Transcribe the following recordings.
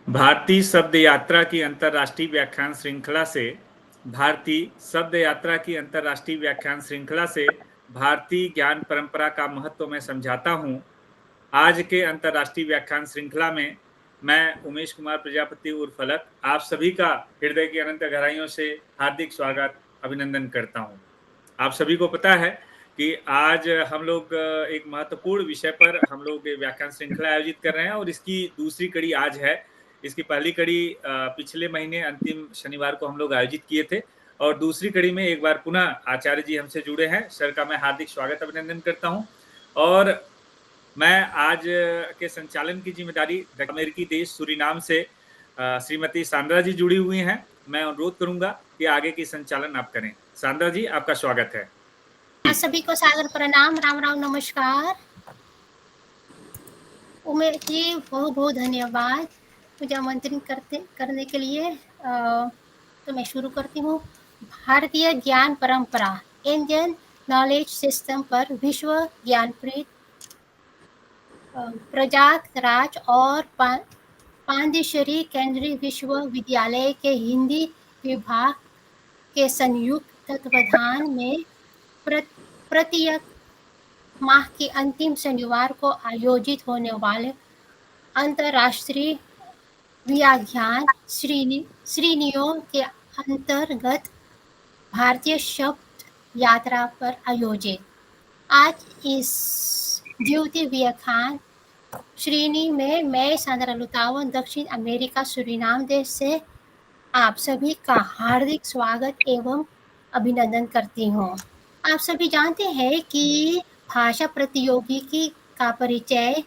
भारतीय शब्द यात्रा की अंतर्राष्ट्रीय व्याख्यान श्रृंखला से भारतीय शब्द यात्रा की अंतर्राष्ट्रीय व्याख्यान श्रृंखला से भारतीय ज्ञान परंपरा का महत्व मैं समझाता हूँ। आज के अंतर्राष्ट्रीय व्याख्यान श्रृंखला में मैं उमेश कुमार प्रजापति उर्फ फलक आप सभी का हृदय की अनंत गहराइयों से हार्दिक स्वागत अभिनंदन करता हूँ। आप सभी को पता है कि आज हम लोग एक महत्वपूर्ण विषय पर हम लोग व्याख्यान श्रृंखला आयोजित कर रहे हैं और इसकी दूसरी कड़ी आज है। इसकी पहली कड़ी पिछले महीने अंतिम शनिवार को हम लोग आयोजित किए थे और दूसरी कड़ी में एक बार पुनः आचार्य जी हमसे जुड़े हैं। सर का मैं हार्दिक स्वागत अभिनंदन करता हूं और मैं आज के संचालन की जिम्मेदारी अमेरिकी देश सूरीनाम से श्रीमती सांद्रा जी जुड़ी हुई हैं। मैं अनुरोध करूंगा कि आगे की संचालन आप करें। सांद्रा जी, आपका स्वागत है। आप सभी को सादर प्रणाम, राम राम, नमस्कार। उमेश जी, बहुत बहुत धन्यवाद मुझे आमंत्रित करने के लिए। तो मैं शुरू करती हूँ। भारतीय ज्ञान परंपरा, इंडियन नॉलेज सिस्टम पर विश्व ज्ञानपीठ, प्रयागराज और पांडिचेरी केंद्रीय विश्वविद्यालय के हिंदी विभाग के संयुक्त तत्वाधान में प्रत्येक माह के अंतिम शनिवार को आयोजित होने वाले अंतर्राष्ट्रीय व्याख्यान श्रेणियों के अंतर्गत भारतीय शब्द यात्रा पर आयोजित आज इस द्वितीय व्याख्यान श्रेणी में मैं सांद्रा लुतावन दक्षिण अमेरिका सूरीनाम देश से आप सभी का हार्दिक स्वागत एवं अभिनंदन करती हूँ। आप सभी जानते हैं कि भाषा प्रतियोगिकी का परिचय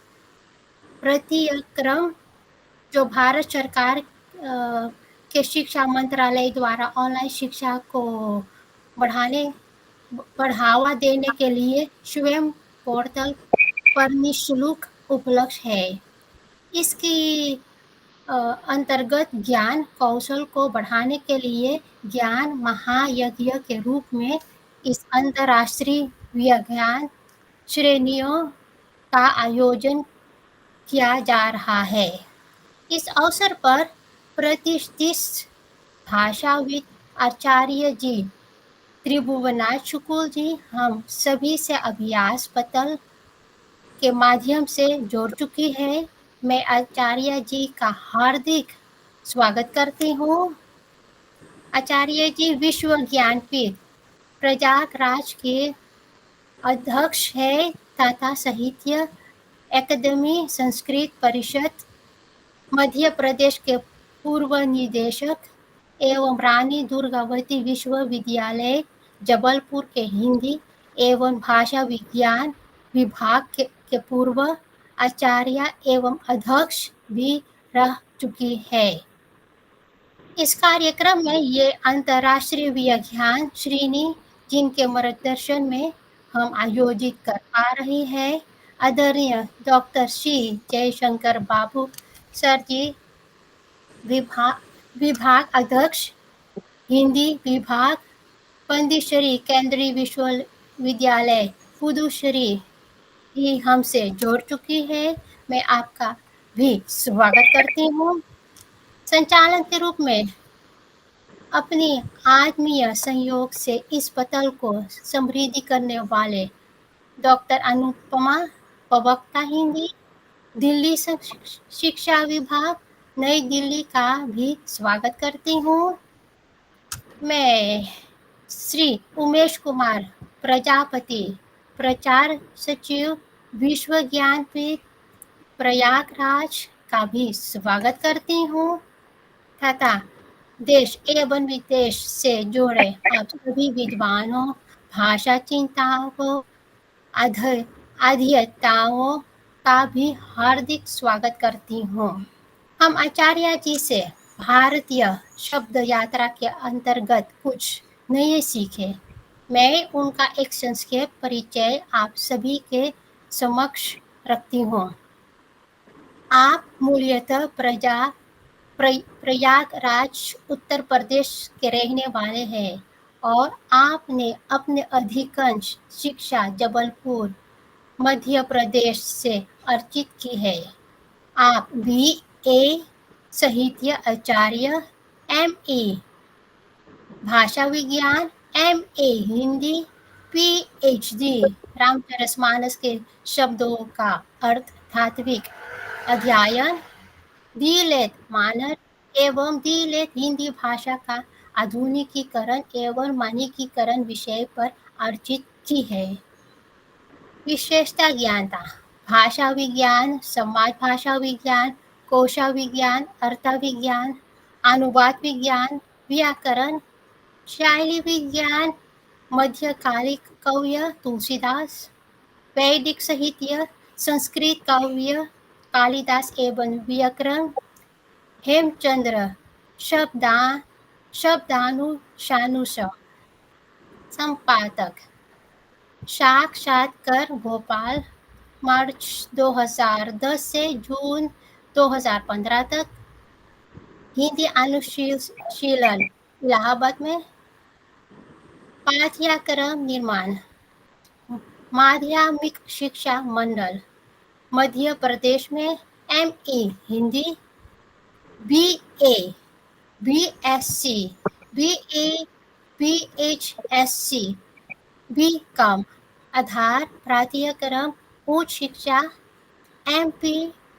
पाठ्यक्रम जो भारत सरकार के शिक्षा मंत्रालय द्वारा ऑनलाइन शिक्षा को बढ़ावा देने के लिए स्वयं पोर्टल पर निःशुल्क उपलब्ध है। इसकी अंतर्गत ज्ञान कौशल को बढ़ाने के लिए ज्ञान महायज्ञ के रूप में इस अंतर्राष्ट्रीय व्याख्यान श्रेणियों का आयोजन किया जा रहा है। इस अवसर पर प्रतिष्ठित भाषाविद आचार्य जी त्रिभुवनाथ शुक्ल जी हम सभी से अभ्यास पत्र के माध्यम से जोड़ चुकी है। मैं आचार्य जी का हार्दिक स्वागत करती हूँ। आचार्य जी विश्व ज्ञानपीठ प्रयागराज के अध्यक्ष है तथा साहित्य अकादमी संस्कृत परिषद मध्य प्रदेश के पूर्व निदेशक एवं रानी दुर्गावती विश्वविद्यालय जबलपुर के हिंदी एवं भाषा विज्ञान विभाग के पूर्व आचार्य एवं अध्यक्ष भी रह चुकी है। इस कार्यक्रम में ये अंतर्राष्ट्रीय व्याख्यान श्रेणी जिनके मार्गदर्शन में हम आयोजित कर पा रहे हैं, आदरणीय डॉक्टर श्री जयशंकर बाबू सर जी, विभाग अध्यक्ष हिंदी विभाग, पांडिचेरी केंद्रीय विश्वविद्यालय पुदुचेरी ही हमसे जोड़ चुकी है। मैं आपका भी स्वागत करती हूँ। संचालन के रूप में अपनी आत्मीय संयोग से इस पटल को समृद्धि करने वाले डॉक्टर अनुपमा, प्रवक्ता हिंदी, दिल्ली शिक्षा विभाग नई दिल्ली का भी स्वागत करती हूँ। मैं श्री उमेश कुमार प्रजापति, प्रचार सचिव विश्व ज्ञानपीठ प्रयागराज का भी स्वागत करती हूँ तथा देश एवं विदेश से जुड़े आप सभी विद्वानों, भाषा चिंतकों, अध्येताओं का भी हार्दिक स्वागत करती हूँ। हम आचार्य जी से भारतीय शब्द यात्रा के अंतर्गत कुछ नए सीखे। मैं उनका एक संक्षेप परिचय आप सभी के समक्ष रखती हूँ। आप मूलतः प्रयागराज उत्तर प्रदेश के रहने वाले हैं और आपने अपने अधिकांश शिक्षा जबलपुर मध्य प्रदेश से अर्जित की है। आप BA साहित्य आचार्य MA भाषा विज्ञान MA हिंदी PhD रामचरितमानस के शब्दों का अर्थ तात्विक अध्ययन डीएलएड मानक एवं डीएलएड हिंदी भाषा का आधुनिकीकरण एवं मानकीकरण विषय पर अर्जित की है। विशेषता ज्ञानता भाषा विज्ञान समाज भाषा विज्ञान कोशा विज्ञान अर्थ विज्ञान अनुवाद विज्ञान व्याकरण शैली विज्ञान मध्यकालिक काव्य तुलसीदास वैदिक साहित्य संस्कृत काव्य कालिदास एवं व्याकरण हेमचंद्र शब्दानुशानुस संपादक साक्षात्कार भोपाल मार्च 2010 से जून 2015 तक हिंदी अनुशीलन इलाहाबाद में पाठ्यक्रम निर्माण माध्यमिक शिक्षा मंडल मध्य प्रदेश में MA Hindi BA BSc BA BHSC BCom आधार पाठ्यक्रम उच्च शिक्षा MP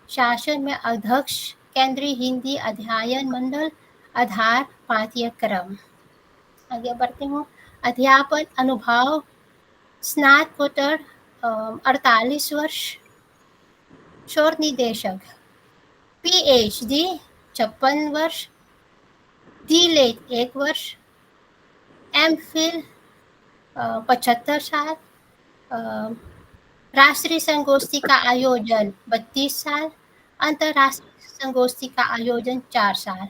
शासन में अध्यक्ष केंद्रीय हिंदी अध्ययन मंडल आधार पाठ्यक्रम। आगे बढ़ते हूँ। अध्यापन अनुभव स्नातकोत्तर 48 वर्ष शोध निदेशक PhD 56 वर्ष डीएलएड 1 वर्ष MPhil 75 साल राष्ट्रीय संगोष्ठी का आयोजन 32 साल अंतर्राष्ट्रीय संगोष्ठी का आयोजन 4 साल।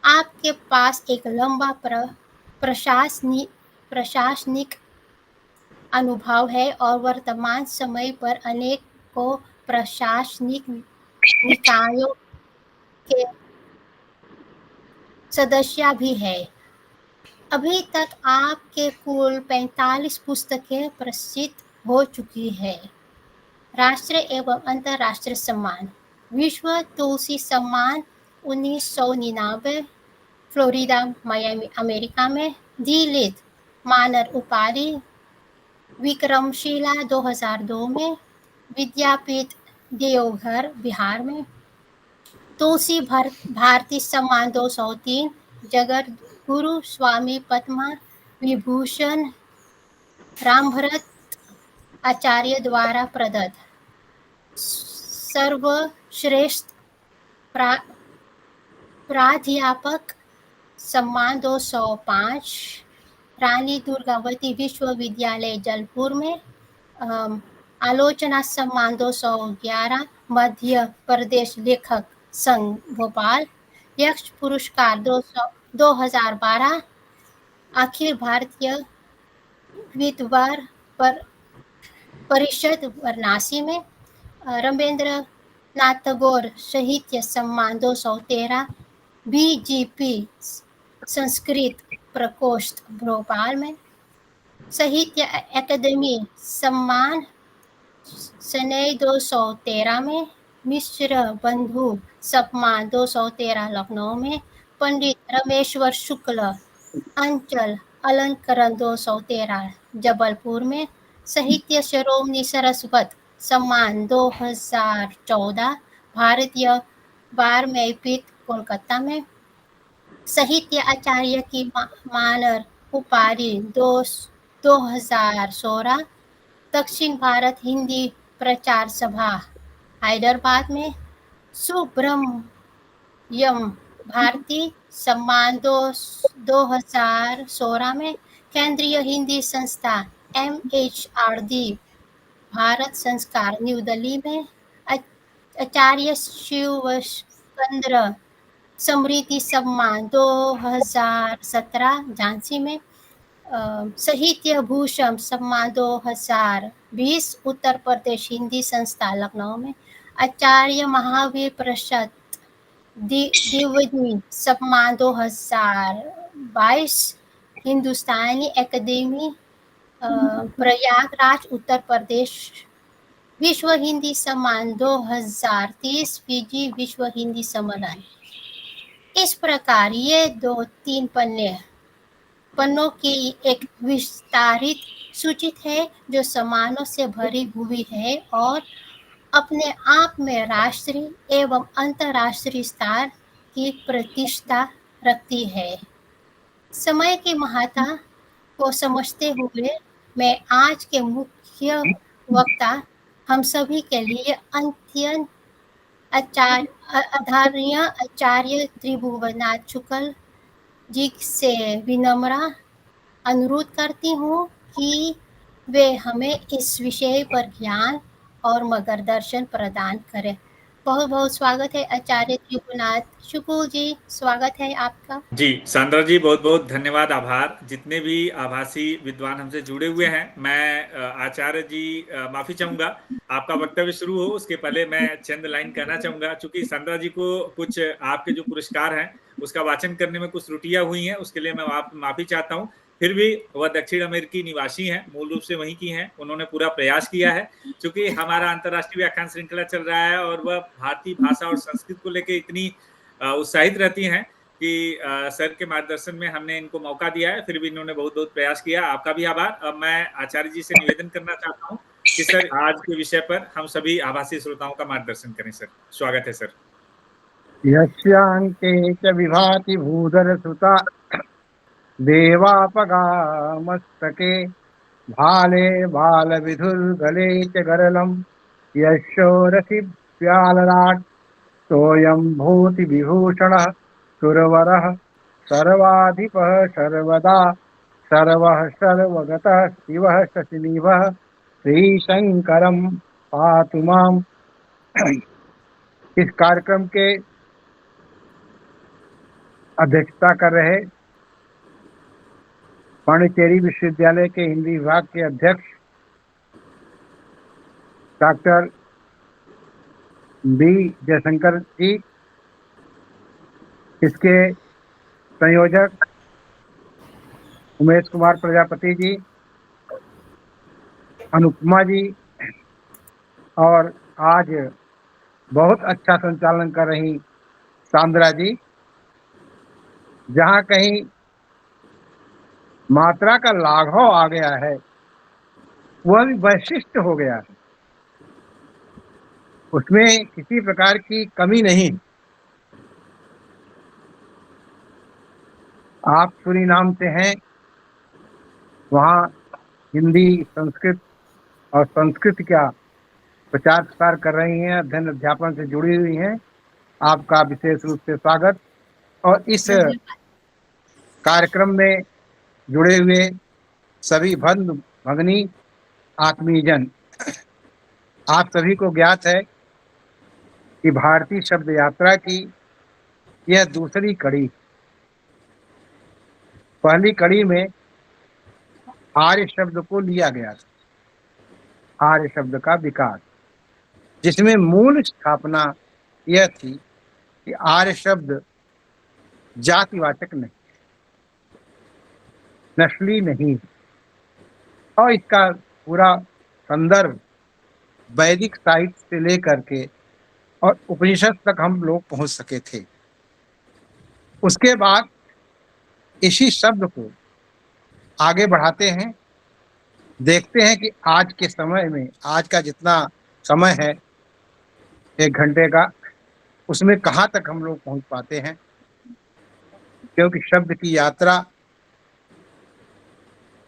आपके पास एक लंबा प्रशासनिक अनुभव है और वर्तमान समय पर अनेकों प्रशासनिक निकायों के सदस्य भी है। अभी तक आपके कुल 45 पुस्तकें प्रकाशित हो चुकी है। राष्ट्रीय एवं अंतर्राष्ट्रीय सम्मान विश्व तुलसी सम्मान 1999 फ्लोरिडा मायामी अमेरिका में डीएलएड मानद उपाधि विक्रमशिला 2002 में विद्यापीठ देवघर बिहार में तुलसी भारती सम्मान 203 जगत गुरु स्वामी पद्मा विभूषण रामभरत आचार्य द्वारा प्रदत्त सर्वश्रेष्ठ प्राध्यापक सम्मान 205 रानी दुर्गावती विश्वविद्यालय जलपुर में आलोचना सम्मान 211 मध्य प्रदेश लेखक संघ भोपाल यक्ष पुरस्कार 2012 अखिल भारतीय विद्वान परिषद वाराणसी में रमेंद्र नाथ टैगोर साहित्य सम्मान 213 BGP संस्कृत प्रकोष्ठ भोपाल में साहित्य अकादमी सम्मान सनई 213 में मिश्र बंधु सम्मान 213 लखनऊ में पंडित रमेश्वर शुक्ल अंचल अलंकरण 213 जबलपुर में साहित्य शिरोमणि सरस्वती सम्मान 2014 भारतीय वाल्मीकि कोलकाता में साहित्य आचार्य की मानद उपाधि 2016 दक्षिण भारत हिंदी प्रचार सभा हैदराबाद में सुब्रह्मण्यम भारती सम्मान 2016 में केंद्रीय हिंदी संस्था MHRD भारत संस्कार न्यू दिल्ली में आचार्य शिवचंद्र समृद्धि सम्मान 2017 झांसी में साहित्य भूषण सम्मान 2020 उत्तर प्रदेश हिंदी संस्था लखनऊ में आचार्य महावीर प्रसाद द्विवेदी सम्मान 2022 हिंदुस्तानी एकेडमी प्रयागराज उत्तर प्रदेश विश्व हिंदी सम्मान 2030 फिजी विश्व हिंदी सम्मेलन। इस प्रकार ये 2-3 पन्नों की एक विस्तारित सूची है जो सम्मानों से भरी हुई है और अपने आप में राष्ट्रीय एवं अंतर्राष्ट्रीय स्तर की प्रतिष्ठा रखती है। समय की महत्ता को समझते हुए मैं आज के मुख्य वक्ता हम सभी के लिए अत्यंत आदरणीय आचार्य त्रिभुवनाथ शुक्ल जी से विनम्र अनुरोध करती हूँ कि वे हमें इस विषय पर ज्ञान और मार्गदर्शन प्रदान करें। बहुत बहुत स्वागत है आचार्य त्रिभुवनाथ शुक्ल जी, स्वागत है आपका। जी सांद्रा जी, बहुत बहुत धन्यवाद, आभार। जितने भी आभासी विद्वान हमसे जुड़े हुए हैं, मैं आचार्य जी माफी चाहूंगा। आपका वक्तव्य शुरू हो उसके पहले मैं चंद लाइन कहना चाहूंगा, क्योंकि सांद्रा जी को कुछ आपके जो पुरस्कार हैं उसका वाचन करने में कुछ त्रुटियां हुई हैं, उसके लिए मैं माफी चाहता हूं। फिर भी वह दक्षिण अमेरिकी निवासी हैं, मूल रूप से वहीं की हैं। उन्होंने पूरा प्रयास किया है, क्योंकि हमारा अंतर्राष्ट्रीय व्याख्यान श्रृंखला चल रहा है और वह भारतीय भाषा और संस्कृत को लेकर इतनी उत्साहित रहती हैं कि सर के मार्गदर्शन में हमने इनको मौका दिया है। फिर भी इन्होंने बहुत बहुत प्रयास किया, आपका भी आभार। अब मैं आचार्य जी से निवेदन करना चाहता हूँ कि सर आज के विषय पर हम सभी आभासी श्रोताओं का मार्गदर्शन करें। सर स्वागत है सर। यस्यांके च विभाति भूधर सुता देवापगा मस्तके भाले बाल विधुर्गले च गरलम यशोरसि व्यालराट सोऽयं भूति विभूषणः सुरवरः सर्वाधिपः सर्वदा सर्वः सर्वगतः शिवः शशिनिभः श्रीशंकरं पातु माम्। इस कार्यक्रम के अध्यक्षता कर रहे पांडिचेरी विश्वविद्यालय के हिंदी विभाग के अध्यक्ष डॉक्टर बी जयशंकर जी, इसके संयोजक उमेश कुमार प्रजापति जी, अनुपमा जी, और आज बहुत अच्छा संचालन कर रही सांद्रा जी। जहाँ कहीं मात्रा का लाघव आ गया है वह भी वैशिष्ट हो गया है, उसमें किसी प्रकार की कमी नहीं। आप सूरीनाम से हैं, वहाँ हिंदी संस्कृत और संस्कृत का प्रचार प्रसार कर रही हैं, अध्ययन अध्यापन से जुड़ी हुई हैं। आपका विशेष रूप से स्वागत। और इस कार्यक्रम में जुड़े हुए सभी बंधु भगिनी आत्मीयजन, आप सभी को ज्ञात है कि भारतीय शब्द यात्रा की यह दूसरी कड़ी। पहली कड़ी में आर्य शब्द को लिया गया था, आर्य शब्द का विकास, जिसमें मूल स्थापना यह थी कि आर्य शब्द जातिवाचक नहीं, नस्ली नहीं, और इसका पूरा संदर्भ वैदिक साहित्य से लेकर के और उपनिषद तक हम लोग पहुंच सके थे। उसके बाद इसी शब्द को आगे बढ़ाते हैं, देखते हैं कि आज के समय में, आज का जितना समय है 1 घंटे का, उसमें कहाँ तक हम लोग पहुंच पाते हैं, क्योंकि शब्द की यात्रा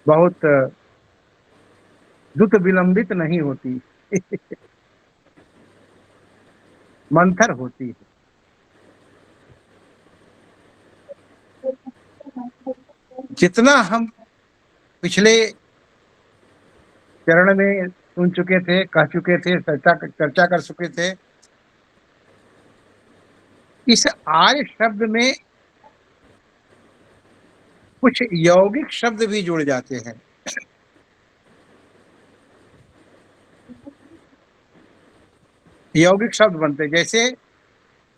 बहुत द्रुत विलंबित नहीं होती मंथर होती है। जितना हम पिछले चरण में सुन चुके थे, कह चुके थे, चर्चा कर चुके थे, इस आर्य शब्द में कुछ यौगिक शब्द भी जुड़ जाते हैं। यौगिक शब्द बनते, जैसे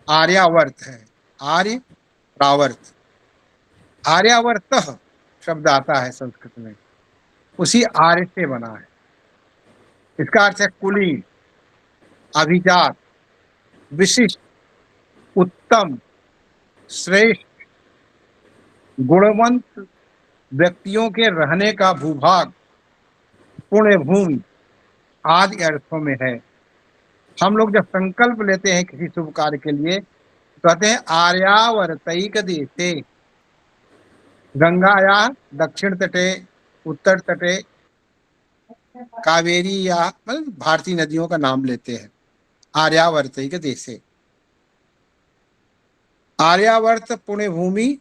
आर्यावर्त है, आर्य प्रावर्त, आर्यावर्त शब्द आता है संस्कृत में, उसी आर्य से बना है। इसका अर्थ है कुलीन, अभिजात, विशिष्ट, उत्तम, श्रेष्ठ, गुणवंत व्यक्तियों के रहने का भूभाग, पुण्य भूमि आदि अर्थों में है। हम लोग जब संकल्प लेते हैं किसी शुभ कार्य के लिए, तो कहते हैं आर्यावर्तैक देशे, गंगाया दक्षिण तटे, उत्तर तटे, कावेरी या मतलब भारतीय नदियों का नाम लेते हैं। आर्यावर्तैक देशे, आर्यावर्त पुण्य भूमि,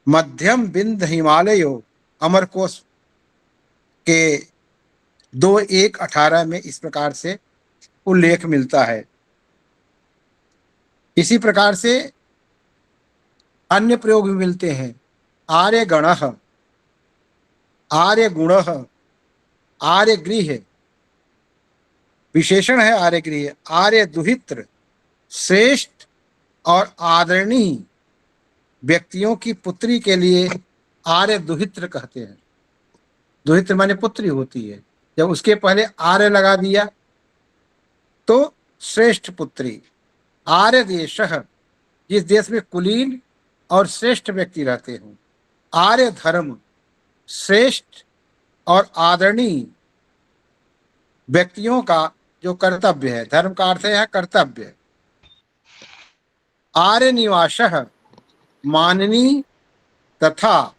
मध्यम बिंद हिमालयो, अमरकोश के 2:1:18 में इस प्रकार से उल्लेख मिलता है। इसी प्रकार से अन्य प्रयोग भी मिलते हैं। आर्य गणः, आर्य गुणः, आर्य गृह, विशेषण है आर्य गृह, आर्य दुहित्र, श्रेष्ठ और आदरणीय व्यक्तियों की पुत्री के लिए आर्य दुहित्र कहते हैं। दुहित्र माने पुत्री होती है। जब उसके पहले आर्य लगा दिया तो श्रेष्ठ पुत्री। आर्य देशः, जिस देश में कुलीन और श्रेष्ठ व्यक्ति रहते हों। आर्य धर्म, श्रेष्ठ और आदरणीय व्यक्तियों का जो कर्तव्य है। धर्म का अर्थ है कर्तव्य। आर्य निवासः, माननीय तथा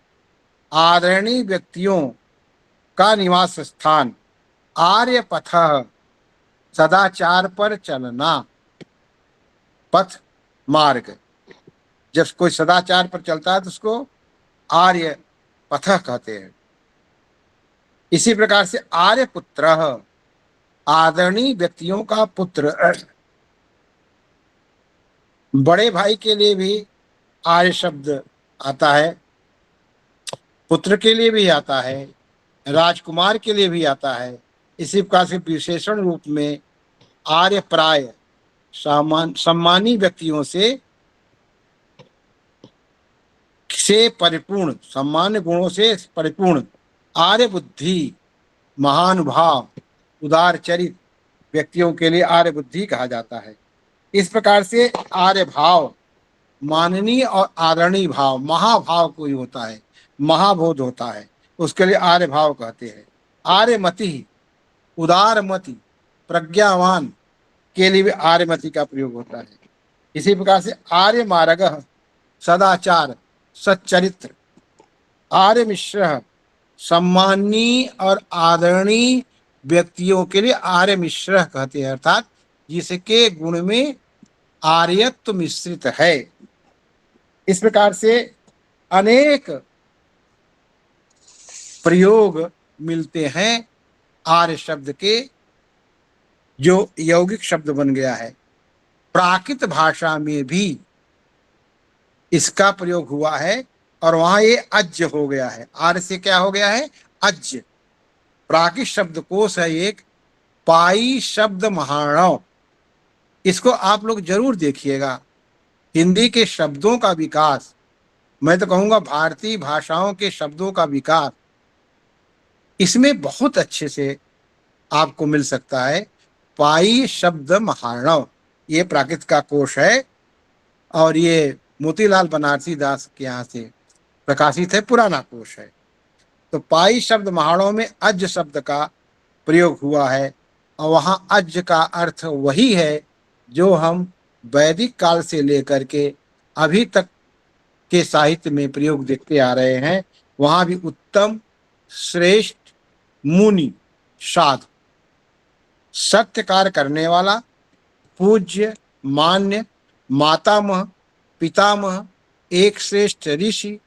आदरणीय व्यक्तियों का निवास स्थान। आर्य पथः, सदाचार पर चलना, पथ मार्ग। जब कोई सदाचार पर चलता है तो उसको आर्य पथ कहते हैं। इसी प्रकार से आर्य पुत्रः, आदरणीय व्यक्तियों का पुत्र। बड़े भाई के लिए भी आर्य शब्द आता है, पुत्र के लिए भी आता है, राजकुमार के लिए भी आता है। इसी प्रकार से विशेषण रूप में आर्य प्राय, सम्मानी व्यक्तियों से परिपूर्ण, सम्मान्य गुणों से परिपूर्ण। आर्य बुद्धि, महानुभाव, उदार चरित व्यक्तियों के लिए आर्य बुद्धि कहा जाता है। इस प्रकार से आर्य भाव, माननीय और आदरणीय भाव, महाभाव कोई होता है, महाबोध होता है, उसके लिए आर्य भाव कहते हैं। आर्यमति, उदारमति, प्रज्ञावान के लिए भी आर्यमति का प्रयोग होता है। इसी प्रकार से आर्य मार्गः, सदाचार, सच्चरित्र। आर्य मिश्रः, सम्मानीय और आदरणीय व्यक्तियों के लिए आर्य मिश्रः कहते हैं, अर्थात जिसके गुण में आर्यत्व मिश्रित है। इस प्रकार से अनेक प्रयोग मिलते हैं आर्य शब्द के, जो यौगिक शब्द बन गया है। प्राकृत भाषा में भी इसका प्रयोग हुआ है और वहां ये अज्य हो गया है। आर्य से क्या हो गया है? अज्य। प्राकृत शब्दकोश है एक, पाई शब्द महाणव। इसको आप लोग जरूर देखिएगा। हिंदी के शब्दों का विकास, मैं तो कहूँगा भारतीय भाषाओं के शब्दों का विकास, इसमें बहुत अच्छे से आपको मिल सकता है। पाई शब्द महाणव, ये प्राकृत का कोश है और ये मोतीलाल बनारसी दास के यहाँ से प्रकाशित है, पुराना कोश है। तो पाई शब्द महाणव में अज्य शब्द का प्रयोग हुआ है और वहाँ अज्य का अर्थ वही है जो हम वैदिक काल से लेकर के अभी तक के साहित्य में प्रयोग देखते आ रहे हैं। वहाँ भी उत्तम, श्रेष्ठ, मुनि, साधु, सत्य कार्य करने वाला, पूज्य, मान्य, मातामह, पितामह, एक श्रेष्ठ ऋषि,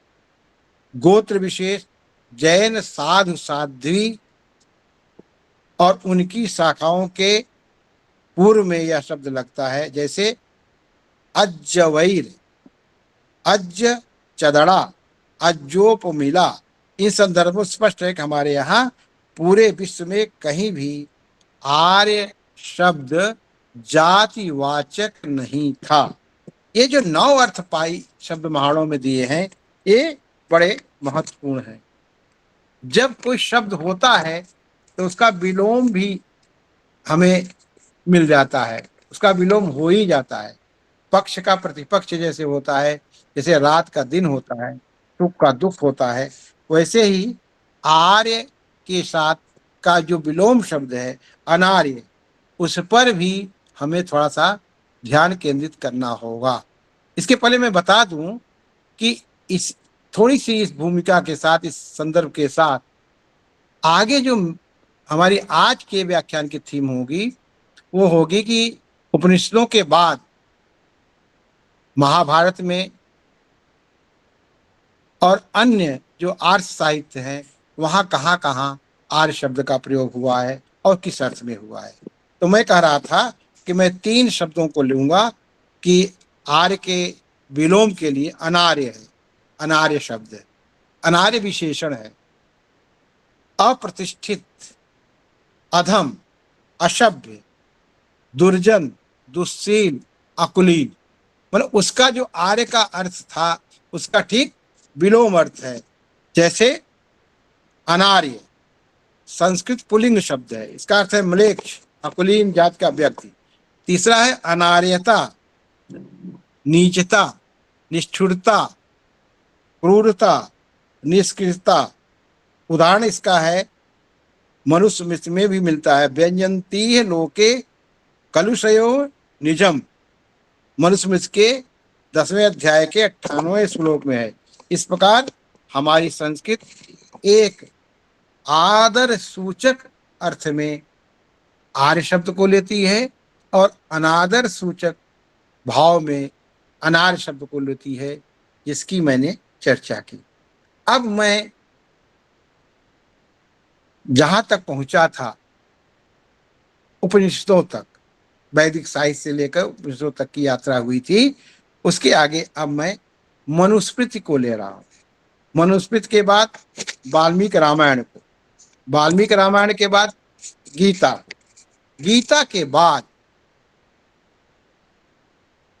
गोत्र विशेष, जैन साधु साध्वी और उनकी शाखाओं के पूर्व में यह शब्द लगता है। जैसे अज्जवैर, अज्ज चदड़ा, अज्जोपमिला। इन संदर्भों स्पष्ट है कि हमारे यहाँ पूरे विश्व में कहीं भी आर्य शब्द जातिवाचक नहीं था। ये जो 9 अर्थ पाई शब्द महाणों में दिए हैं, ये बड़े महत्वपूर्ण हैं। जब कोई शब्द होता है तो उसका विलोम भी हमें मिल जाता है, उसका विलोम हो ही जाता है। पक्ष का प्रतिपक्ष जैसे होता है, जैसे रात का दिन होता है, सुख का दुख होता है, वैसे ही आर्य के साथ का जो विलोम शब्द है अनार्य, उस पर भी हमें थोड़ा सा ध्यान केंद्रित करना होगा। इसके पहले मैं बता दूं कि इस थोड़ी सी इस भूमिका के साथ, इस संदर्भ के साथ आगे जो हमारी आज के व्याख्यान की थीम होगी वो होगी कि उपनिषदों के बाद महाभारत में और अन्य जो आर्य साहित्य हैं वहां कहाँ कहाँ आर्य शब्द का प्रयोग हुआ है और किस अर्थ में हुआ है। तो मैं कह रहा था कि मैं 3 शब्दों को लूंगा कि आर्य के विलोम के लिए अनार्य है, अनार्य शब्द है, अनार्य विशेषण है, अप्रतिष्ठित, अधम, अशभ्य, दुर्जन, दुस्सील, अकुलीन, मतलब उसका जो आर्य का अर्थ था उसका ठीक विलोम अर्थ है। जैसे अनार्य संस्कृत पुल्लिंग शब्द है, इसका अर्थ है म्लेच्छ, अकुलीन जात का व्यक्ति। तीसरा है अनार्यता, नीचता, निष्ठुरता, क्रूरता, निष्क्रियता। उदाहरण इसका है मनुस्मृति में भी मिलता है, व्यंजनती है लोके कलुषयो निजम, मनुस्मृति के 10वें अध्याय के 98वें श्लोक में है। इस प्रकार हमारी संस्कृत एक आदर सूचक अर्थ में आर्य शब्द को लेती है और अनादर सूचक भाव में अनार्य शब्द को लेती है, जिसकी मैंने चर्चा की। अब मैं जहां तक पहुंचा था उपनिषदों तक, वैदिक साहित्य से लेकर उपनिषदों तक की यात्रा हुई थी, उसके आगे अब मैं मनुस्मृति को ले रहा हूं। मनुस्मृति के बाद वाल्मीकि रामायण को, वाल्मीकि रामायण के बाद गीता, गीता के बाद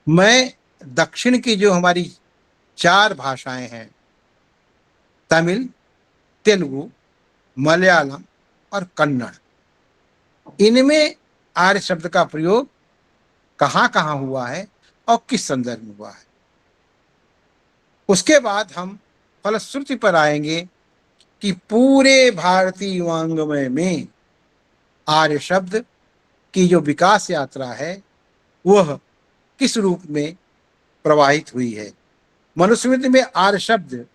मैं दक्षिण की जो हमारी 4 भाषाएं हैं, तमिल, तेलुगु, मलयालम और कन्नड़, इनमें आर्य शब्द का प्रयोग कहाँ कहाँ हुआ है और किस संदर्भ में हुआ है। उसके बाद हम फलश्रुति पर आएंगे कि पूरे भारतीय वांग्मय में आर्य शब्द की जो विकास यात्रा है वह किस रूप में प्रवाहित हुई है। मनुस्मृति में आर्य शब्द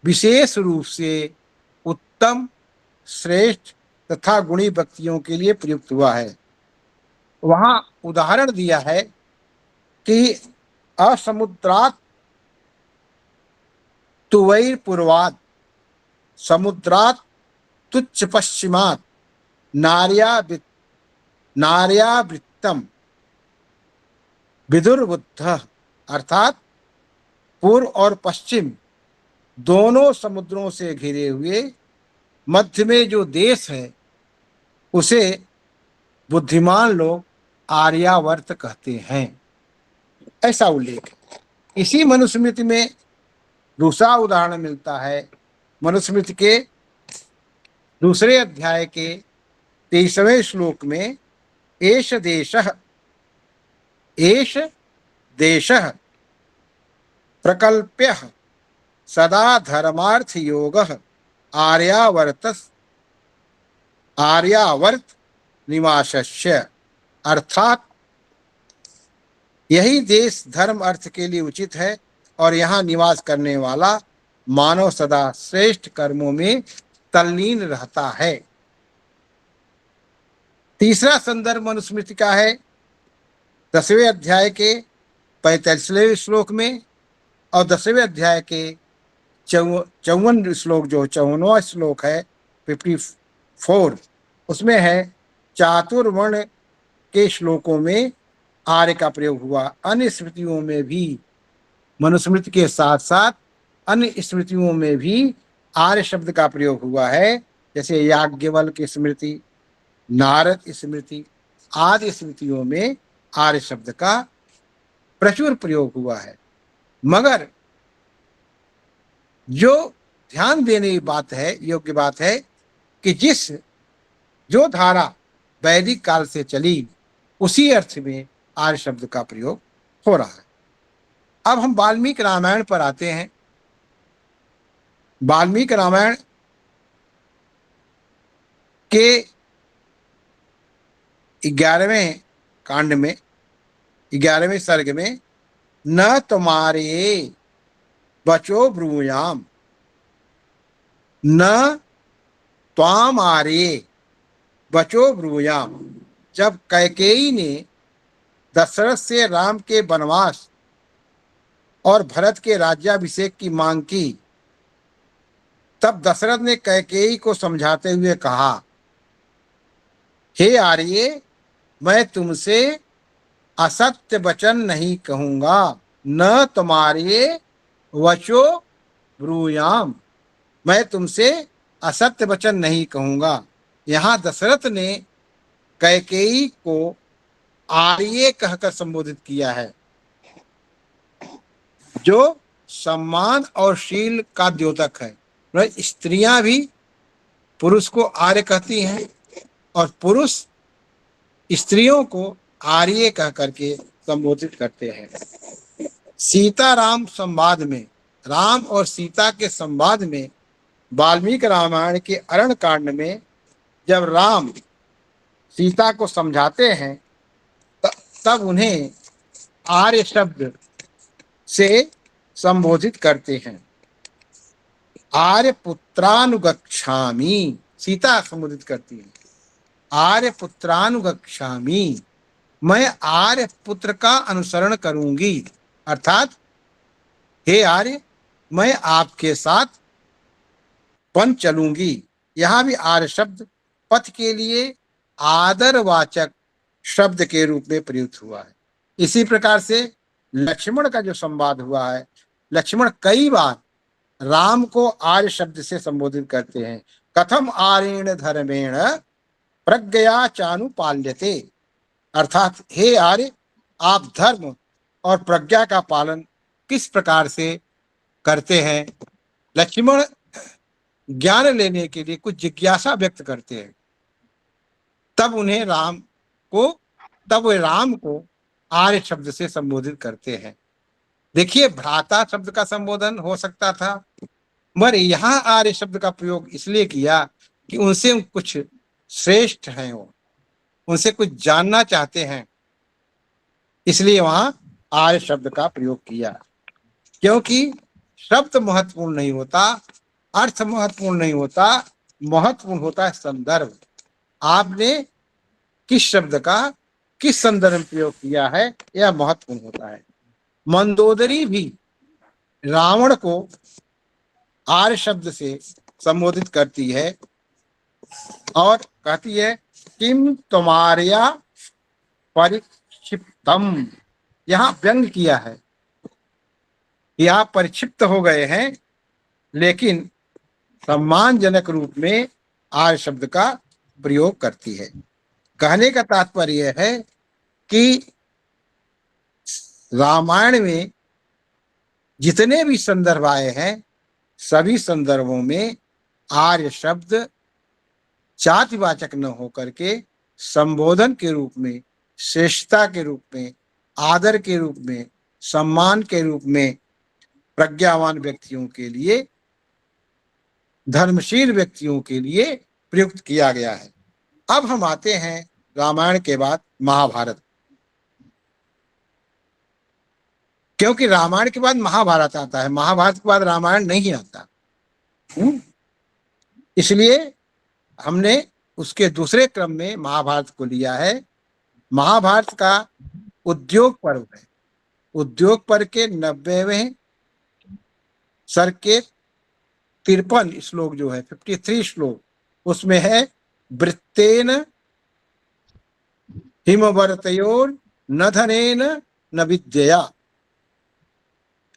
विशेष रूप से उत्तम, श्रेष्ठ तथा गुणी व्यक्तियों के लिए प्रयुक्त हुआ है। वहां उदाहरण दिया है कि असमुद्रात तुवैर पूर्वाद, समुद्रात तुच्छ पश्चिमात, नार्यावृत्तम विदुर्बुद्ध, अर्थात पूर्व और पश्चिम दोनों समुद्रों से घिरे हुए मध्य में जो देश है उसे बुद्धिमान लोग आर्यावर्त कहते हैं, ऐसा उल्लेख है। इसी मनुस्मृति में दूसरा उदाहरण मिलता है, मनुस्मृति के 2 अध्याय के 23वें श्लोक में एष देशः प्रकल्प्य सदा धर्मार्थ योगः आर्यावर्त निवासस्य, अर्थात यही देश धर्म अर्थ के लिए उचित है और यहाँ निवास करने वाला मानव सदा श्रेष्ठ कर्मों में तल्लीन रहता है। तीसरा संदर्भ मनुस्मृति का है 10वें अध्याय के 45वें श्लोक में और 10वें अध्याय के 54 श्लोक, जो 54वां श्लोक है 54, उसमें है चातुर्वर्ण के श्लोकों में आर्य का प्रयोग हुआ। अन्य स्मृतियों में भी, मनुस्मृति के साथ साथ अन्य स्मृतियों में भी आर्य शब्द का प्रयोग हुआ है, जैसे याज्ञवल्क्य स्मृति, नारद स्मृति आदि स्मृतियों में आर्य शब्द का प्रचुर प्रयोग हुआ है। मगर जो ध्यान देने की बात है, योग्य बात है कि जो धारा वैदिक काल से चली उसी अर्थ में आर्य शब्द का प्रयोग हो रहा है। अब हम वाल्मीकि रामायण पर आते हैं। वाल्मीकि रामायण के 11वें कांड में, 11वें सर्ग में, न तुम्हारे बचो ब्रूयाम, न त्वाम आर्ये बचो ब्रूयाम। जब कैकेयी ने दशरथ से राम के वनवास और भरत के राज्याभिषेक की मांग की, तब दशरथ ने कैकेयी को समझाते हुए कहा, हे आर्ये, मैं तुमसे असत्य वचन नहीं कहूंगा, न तुम्हारे वचो ब्रूयाम, मैं तुमसे असत्य वचन नहीं कहूंगा। यहां दशरथ ने कैकेयी को आर्य कहकर संबोधित किया है, जो सम्मान और शील का द्योतक है। स्त्रियां भी पुरुष को आर्य कहती हैं और पुरुष स्त्रियों को आर्य कह करके संबोधित करते हैं। सीता राम संवाद में, राम और सीता के संवाद में, वाल्मीकि रामायण के अरण्य कांड में जब राम सीता को समझाते हैं तब उन्हें आर्य शब्द से संबोधित करते हैं। आर्य पुत्रानुगच्छामि, सीता संबोधित करती है, आर्य पुत्रानुगच्छामि, मैं आर्य पुत्र का अनुसरण करूंगी। अर्थात हे आर्य, मैं आपके साथ वन चलूंगी। यहां भी आर्य शब्द पथ के लिए आदरवाचक शब्द के रूप में प्रयुक्त हुआ है। इसी प्रकार से लक्ष्मण का जो संवाद हुआ है, लक्ष्मण कई बार राम को आर्य शब्द से संबोधित करते हैं। कथम आर्येण धर्मेण प्रज्ञया चानुपाल्यते, अर्थात हे आर्य, आप धर्म और प्रज्ञा का पालन किस प्रकार से करते हैं। लक्ष्मण ज्ञान लेने के लिए कुछ जिज्ञासा व्यक्त करते हैं, तब वे राम को आर्य शब्द से संबोधित करते हैं। देखिए, भ्राता शब्द का संबोधन हो सकता था, मगर यहाँ आर्य शब्द का प्रयोग इसलिए किया कि उनसे कुछ श्रेष्ठ हैं, वो उनसे कुछ जानना चाहते हैं, इसलिए वहां आर्य शब्द का प्रयोग किया। क्योंकि शब्द महत्वपूर्ण नहीं होता, अर्थ महत्वपूर्ण नहीं होता, महत्वपूर्ण होता है संदर्भ। आपने किस शब्द का किस संदर्भ में प्रयोग किया है, यह महत्वपूर्ण होता है। मंदोदरी भी रावण को आर्य शब्द से संबोधित करती है और कहती है, किम तुम्हार्या परिक्षिप्तम। यहां व्यंग किया है कि आप परिक्षिप्त हो गए हैं, लेकिन सम्मानजनक रूप में आर्य शब्द का प्रयोग करती है। कहने का तात्पर्य यह है कि रामायण में जितने भी संदर्भ आए हैं, सभी संदर्भों में आर्य शब्द जातिवाचक न होकर के संबोधन के रूप में, श्रेष्ठता के रूप में, आदर के रूप में, सम्मान के रूप में प्रज्ञावान व्यक्तियों के लिए, धर्मशील व्यक्तियों के लिए प्रयुक्त किया गया है। अब हम आते हैं रामायण के बाद महाभारत, क्योंकि रामायण के बाद महाभारत आता है, महाभारत के बाद रामायण नहीं आता। इसलिए हमने उसके दूसरे क्रम में महाभारत को लिया है। महाभारत का उद्योग पर्व है। उद्योग पर्व के 90वें सर्ग के 53 श्लोक जो है, 53 श्लोक, उसमें है वृत्तेन हिमवर्तयोर न धनेन न विद्यया,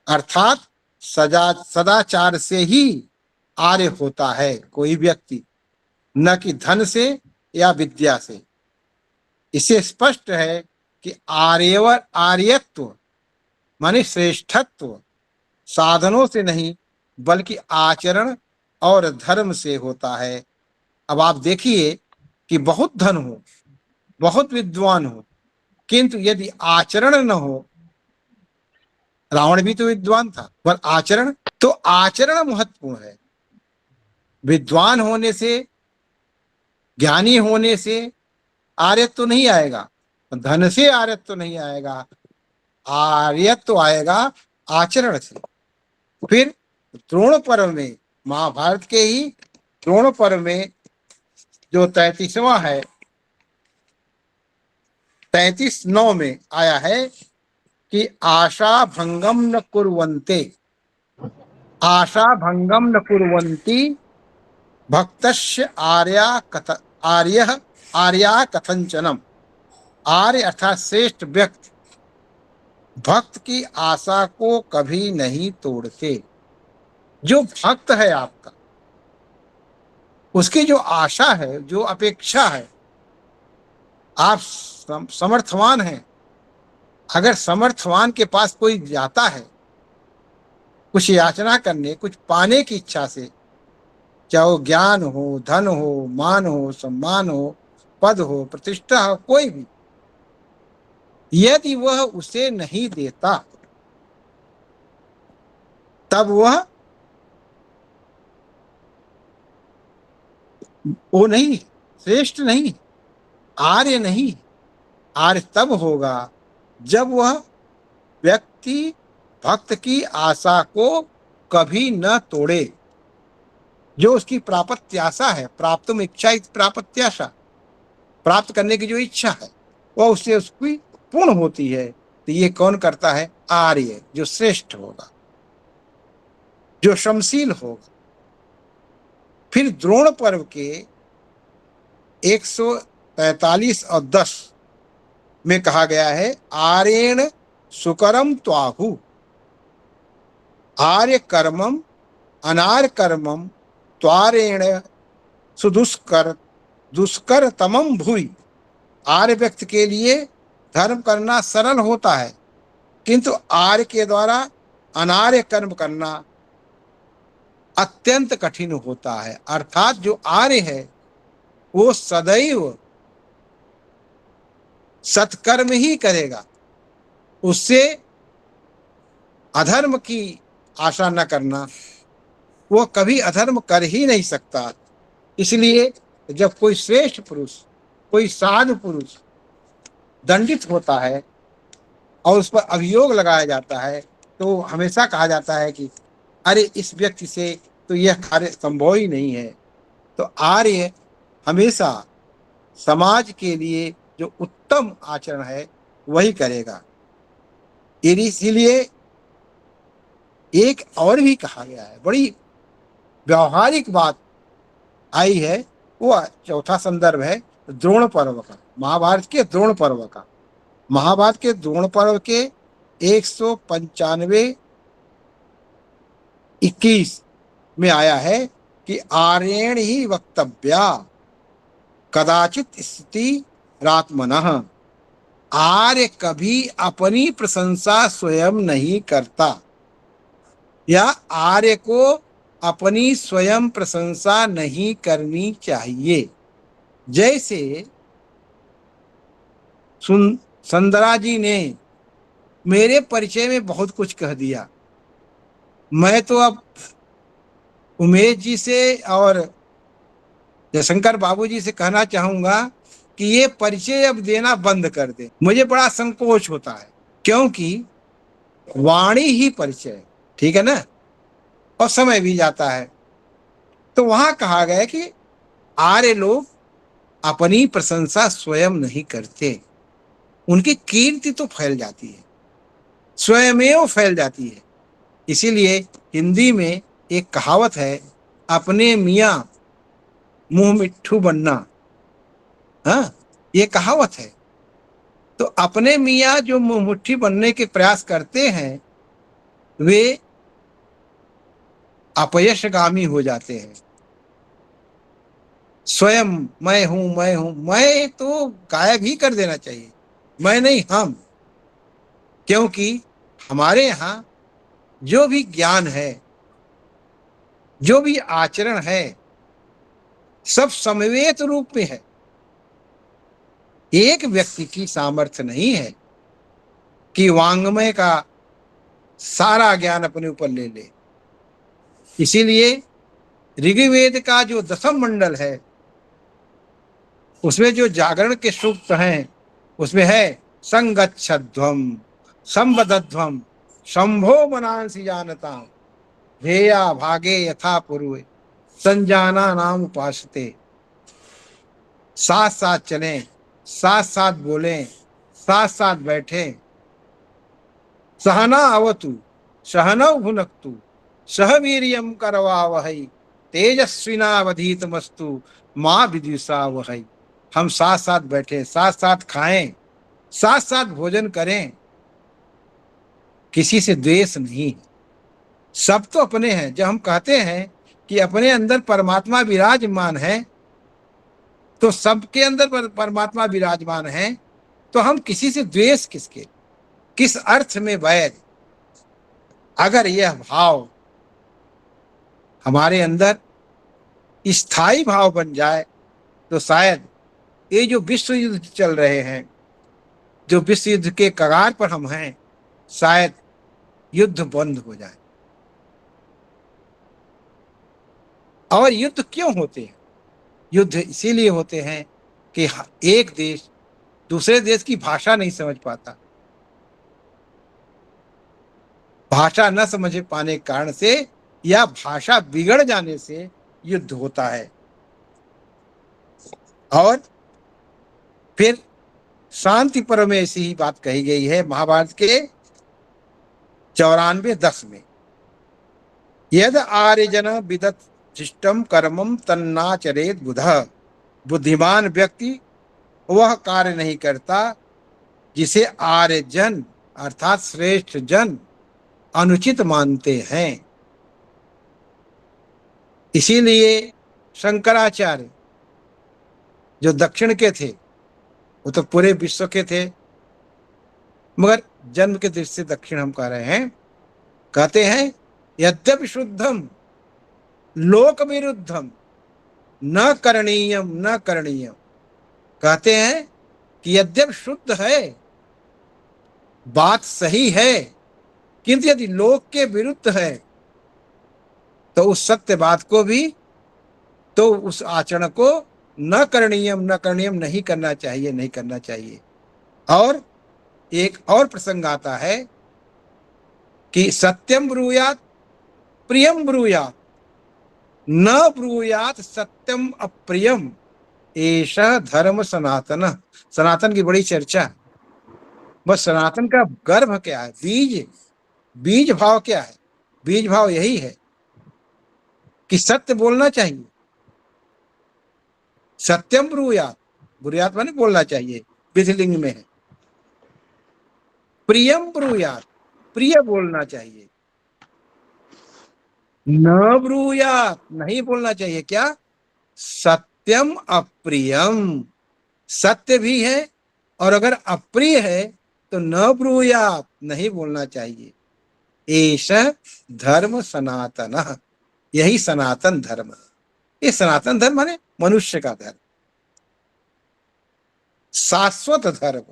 अर्थात सदाचार से ही आर्य होता है कोई व्यक्ति, न कि धन से या विद्या से। इससे स्पष्ट है कि आर्यत्व माने श्रेष्ठत्व साधनों से नहीं बल्कि आचरण और धर्म से होता है। अब आप देखिए कि बहुत धन हो, बहुत विद्वान हो, किंतु यदि आचरण न हो रावण भी तो विद्वान था, पर आचरण, तो आचरण महत्वपूर्ण है। विद्वान होने से, ज्ञानी होने से आर्यत्व तो नहीं आएगा, धन से आर्यत्व तो नहीं आएगा, आर्यत्व तो आएगा आचरण से। फिर द्रोण पर्व में, महाभारत के ही द्रोण पर्व में जो 33वां है, 33:9 में आया है कि आशा भंगम न कुर्वन्ते, आशा भंगम न कुर्वन्ति भक्तस्य आर्या कथंचनम। आर्य अर्थात श्रेष्ठ व्यक्ति भक्त की आशा को कभी नहीं तोड़ते। जो भक्त है आपका, उसकी जो आशा है, जो अपेक्षा है, आप समर्थवान हैं, अगर समर्थवान के पास कोई जाता है कुछ याचना करने, कुछ पाने की इच्छा से, चाहे वो ज्ञान हो, धन हो, मान हो, सम्मान हो, पद हो, प्रतिष्ठा हो, कोई भी, यदि वह उसे नहीं देता तब वह वो नहीं, श्रेष्ठ नहीं, आर्य नहीं। आर्य तब होगा जब वह व्यक्ति भक्त की आशा को कभी न तोड़े। जो उसकी प्राप्त्याशा है, प्राप्तुम इच्छा प्राप्त्याशा, प्राप्त करने की जो इच्छा है वह उससे उसकी पूर्ण होती है। तो ये कौन करता है? आर्य, जो श्रेष्ठ होगा, जो श्रमशील होगा। फिर द्रोण पर्व के 143 और 10 में कहा गया है, आर्येण सुकरम त्वाहु, आर्य कर्मम अनार्य कर्मम त्वारेण दुष्कर तमम भूरि। आर्य व्यक्ति के लिए धर्म करना सरल होता है, किंतु आर्य के द्वारा अनार्य कर्म करना अत्यंत कठिन होता है। अर्थात जो आर्य है वो सदैव सत्कर्म ही करेगा, उससे अधर्म की आशा न करना, वो कभी अधर्म कर ही नहीं सकता। इसलिए जब कोई श्रेष्ठ पुरुष, कोई साधु पुरुष दंडित होता है और उस पर अभियोग लगाया जाता है, तो हमेशा कहा जाता है कि अरे इस व्यक्ति से तो यह कार्य संभव ही नहीं है। तो आर्य हमेशा समाज के लिए जो उत्तम आचरण है वही करेगा। इसीलिए एक और भी कहा गया है, बड़ी व्यवहारिक बात आई है, वो चौथा संदर्भ है द्रोण पर्व का, महाभारत के द्रोण पर्व का। महाभारत के द्रोण पर्व के 195-21 में आया है कि आर्येण ही वक्तव्या कदाचित स्थिति रात्मनः। आर्य कभी अपनी प्रशंसा स्वयं नहीं करता, या आर्य को अपनी स्वयं प्रशंसा नहीं करनी चाहिए। जैसे सुंदरा जी ने मेरे परिचय में बहुत कुछ कह दिया, मैं तो अब उमेश जी से और जयशंकर बाबू जी से कहना चाहूंगा कि ये परिचय अब देना बंद कर दे। मुझे बड़ा संकोच होता है, क्योंकि वाणी ही परिचय, ठीक है ना, और समय भी जाता है। तो वहां कहा गया कि आर्य लोग अपनी प्रशंसा स्वयं नहीं करते, उनकी कीर्ति तो फैल जाती है, स्वयमेव फैल जाती है। इसीलिए हिंदी में एक कहावत है, अपने मियाँ मुंह मिट्ठू बनना। हाँ, ये कहावत है। तो अपने मियाँ जो मुंह मिट्ठी बनने के प्रयास करते हैं वे अपयशगामी हो जाते हैं। स्वयं मैं हूं, मैं हूं, मैं तो गायब ही कर देना चाहिए, मैं नहीं हम। क्योंकि हमारे यहाँ जो भी ज्ञान है, जो भी आचरण है, सब समवेत रूप में है। एक व्यक्ति की सामर्थ्य नहीं है कि वांग्मय का सारा ज्ञान अपने ऊपर ले ले। इसीलिए ऋग्वेद का जो 10म मंडल है उसमें जो जागरण के सूक्त हैं उसमें है संगच्छध्वम संवदध्वम शंभो मनांसि जानता ध्येया भागे यथा पूर्व संजाना नाम उपासते। साथ साथ चलें, साथ साथ बोलें, साथ साथ बैठें। सहना अवतु सहनौ भुनक्तु सह वीर्यं करवावहै तेजस्विनावधीतमस्तु मां विद्विषावहै। हम साथ साथ बैठे, साथ साथ खाएं, साथ साथ भोजन करें, किसी से द्वेष नहीं। सब तो अपने हैं। जब हम कहते हैं कि अपने अंदर परमात्मा विराजमान है तो सबके अंदर परमात्मा विराजमान है, तो हम किसी से द्वेष किसके, किस अर्थ में वैर? अगर यह भाव हमारे अंदर स्थायी भाव बन जाए तो शायद ये जो विश्व युद्ध चल रहे हैं, जो विश्व युद्ध के कगार पर हम हैं, शायद युद्ध बंद हो जाए। और युद्ध क्यों होते हैं? युद्ध इसीलिए होते हैं कि एक देश दूसरे देश की भाषा नहीं समझ पाता। भाषा न समझ पाने के कारण से या भाषा बिगड़ जाने से युद्ध होता है। और फिर शांति पर्व में ऐसी ही बात कही गई है महाभारत के 94:10 में। यद आर्यजन विदत शिष्टम कर्मम तन्नाचरेत बुधः। बुद्धिमान व्यक्ति वह कार्य नहीं करता जिसे आर्यजन अर्थात श्रेष्ठ जन अनुचित मानते हैं। इसीलिए शंकराचार्य जो दक्षिण के थे, वो तो पूरे विश्व के थे, मगर जन्म के दृष्टि से दक्षिण हम कह रहे हैं। कहते हैं यद्यपि शुद्धम लोक विरुद्धम न करणीयम न करणीयम। कहते हैं कि यद्यपि शुद्ध है, बात सही है, किंतु यदि लोक के विरुद्ध है तो उस सत्य बात को भी, तो उस आचरण को न करणीयम नहीं करना चाहिए, नहीं करना चाहिए। और एक और प्रसंग आता है कि सत्यम ब्रूयात प्रियम ब्रूयात न ब्रूयात सत्यम अप्रियम एषः धर्म सनातन। सनातन की बड़ी चर्चा। बस सनातन का गर्भ क्या है? बीज भाव क्या है? बीज भाव यही है कि सत्य बोलना चाहिए। सत्यम ब्रूयात, ब्रूयात माने बोलना चाहिए, विधिलिंग में है। प्रियम ब्रूयात, प्रिय बोलना चाहिए। न ब्रूयात, नहीं बोलना चाहिए क्या? सत्यम अप्रियम। सत्य भी है और अगर अप्रिय है तो न ब्रूयात, नहीं बोलना चाहिए। एष धर्म सनातन, यही सनातन धर्म। ये सनातन धर्म माने मनुष्य का धर्म, शाश्वत धर्म,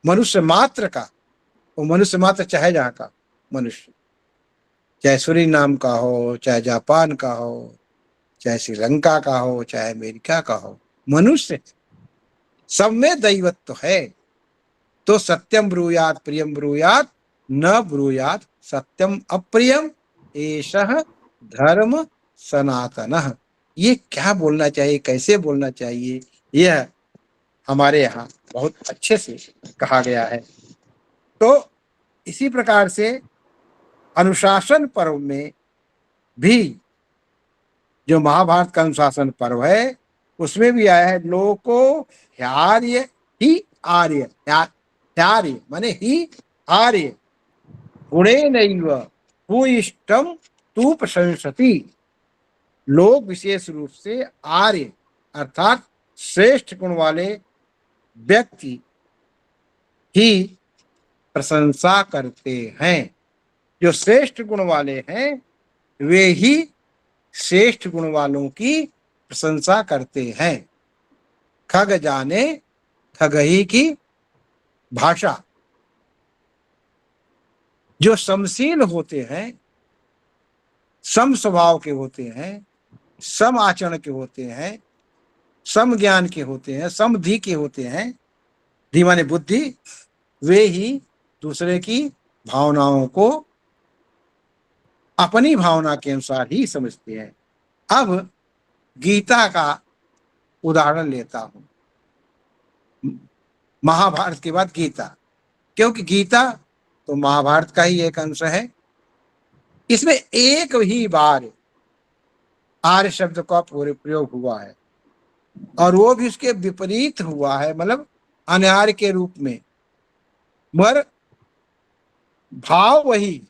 मनुष्य मात्र का। वो मनुष्य मात्र चाहे जहां का मनुष्य, चाहे सूरीनाम का हो, चाहे जापान का हो, चाहे श्रीलंका का हो, चाहे अमेरिका का हो, मनुष्य सब में दैवत्व है। तो सत्यम ब्रूयात प्रियम ब्रूयात न ब्रूयात सत्यम अप्रियम एषः धर्म सनातन। ये क्या बोलना चाहिए, कैसे बोलना चाहिए, यह हमारे यहाँ बहुत अच्छे से कहा गया है। तो इसी प्रकार से अनुशासन पर्व में भी, जो महाभारत का अनुशासन पर्व है, उसमें भी आया है लोको ह्यार्य ही आर्य। ह्यार्य माने ही आर्य गुणे नैव भूयिष्ठम तू प्रशंसति। लोग विशेष रूप से आर्य अर्थात श्रेष्ठ गुण वाले व्यक्ति ही प्रशंसा करते हैं। जो श्रेष्ठ गुण वाले हैं वे ही श्रेष्ठ गुण वालों की प्रशंसा करते हैं। खग जाने खगही की भाषा। जो समशील होते हैं, सम स्वभाव के होते हैं, सम आचरण के होते हैं, सम ज्ञान के होते हैं, समधि के होते हैं, धी माने बुद्धि, वे ही दूसरे की भावनाओं को अपनी भावना के अनुसार ही समझते हैं। अब गीता का उदाहरण लेता हूं, महाभारत के बाद गीता, क्योंकि गीता तो महाभारत का ही एक अंश है। इसमें एक ही बार आर्य शब्द का पूरे प्रयोग हुआ है, और वो भी उसके विपरीत हुआ है, मतलब अनार्य के रूप में, मगर भाव वही।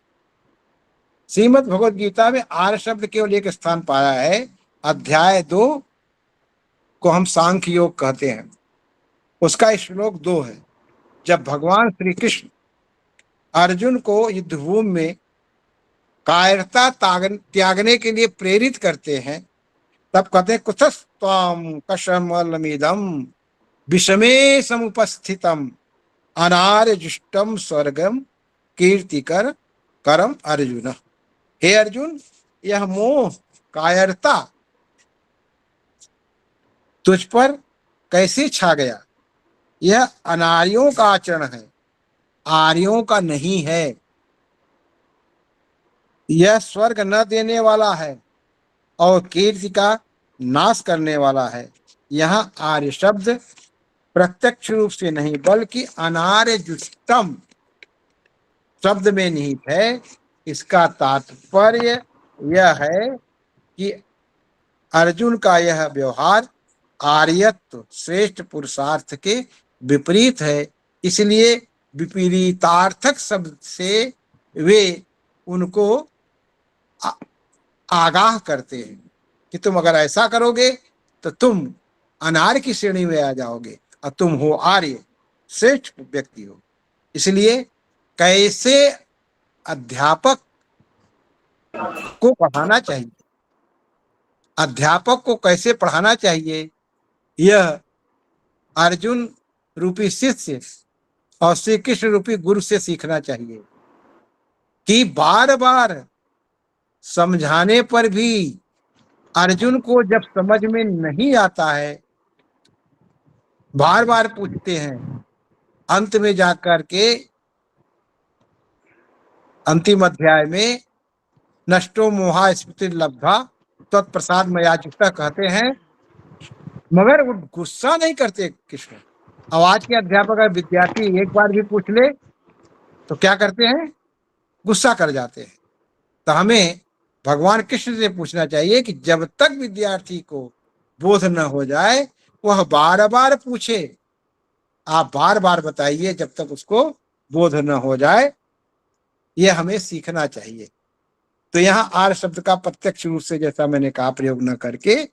श्रीमद् भगवद गीता में आर्य शब्द केवल एक स्थान पाया है, अध्याय 2 को हम सांख्य योग कहते हैं, उसका श्लोक 2 है। जब भगवान श्री कृष्ण अर्जुन को युद्धभूमि में कायरता त्यागने के लिए प्रेरित करते हैं, तब कहते हैं कुतस्त्वाम कशमलमिदम विषमे समुपस्थितम अनार्यजुष्टम स्वर्गम कीर्तिकर करम अर्जुन। हे अर्जुन, यह मोह कायरता तुझ पर कैसे छा गया? यह अनार्यों का आचरण है, आर्यों का नहीं है। यह स्वर्ग न देने वाला है और कीर्ति का नाश करने वाला है। यहाँ आर्य शब्द प्रत्यक्ष रूप से नहीं बल्कि अनार्य जुष्टम शब्द में निहित है। इसका तात्पर्य यह है कि अर्जुन का यह व्यवहार आर्यत्व श्रेष्ठ पुरुषार्थ के विपरीत है, इसलिए विपरीतार्थक शब्द से वे उनको आगाह करते हैं कि तुम अगर ऐसा करोगे तो तुम अनार्य की श्रेणी में आ जाओगे और तुम हो आर्य, श्रेष्ठ व्यक्ति हो। इसलिए कैसे अध्यापक को पढ़ाना चाहिए, अध्यापक को कैसे पढ़ाना चाहिए, यह अर्जुन रूपी शिष्य और श्री कृष्ण रूपी गुरु से सीखना चाहिए कि बार बार समझाने पर भी अर्जुन को जब समझ में नहीं आता है, बार बार पूछते हैं, अंत में जाकर के अंतिम अध्याय में नष्टो मोहा स्मृति लब्धा तत्प्रसाद मयाचिता कहते हैं, मगर वो गुस्सा नहीं करते कृष्ण। अब आज के अध्यापक अगर विद्यार्थी एक बार भी पूछ ले तो क्या करते हैं? गुस्सा कर जाते हैं। तो हमें भगवान कृष्ण से पूछना चाहिए कि जब तक विद्यार्थी को बोध न हो जाए वह बार बार पूछे। आप बार बार बताइए जब तक उसको बोध न हो जाए, यह हमें सीखना चाहिए। तो यहाँ आर्य शब्द का प्रत्यक्ष रूप से, जैसा मैंने कहा, प्रयोग न करके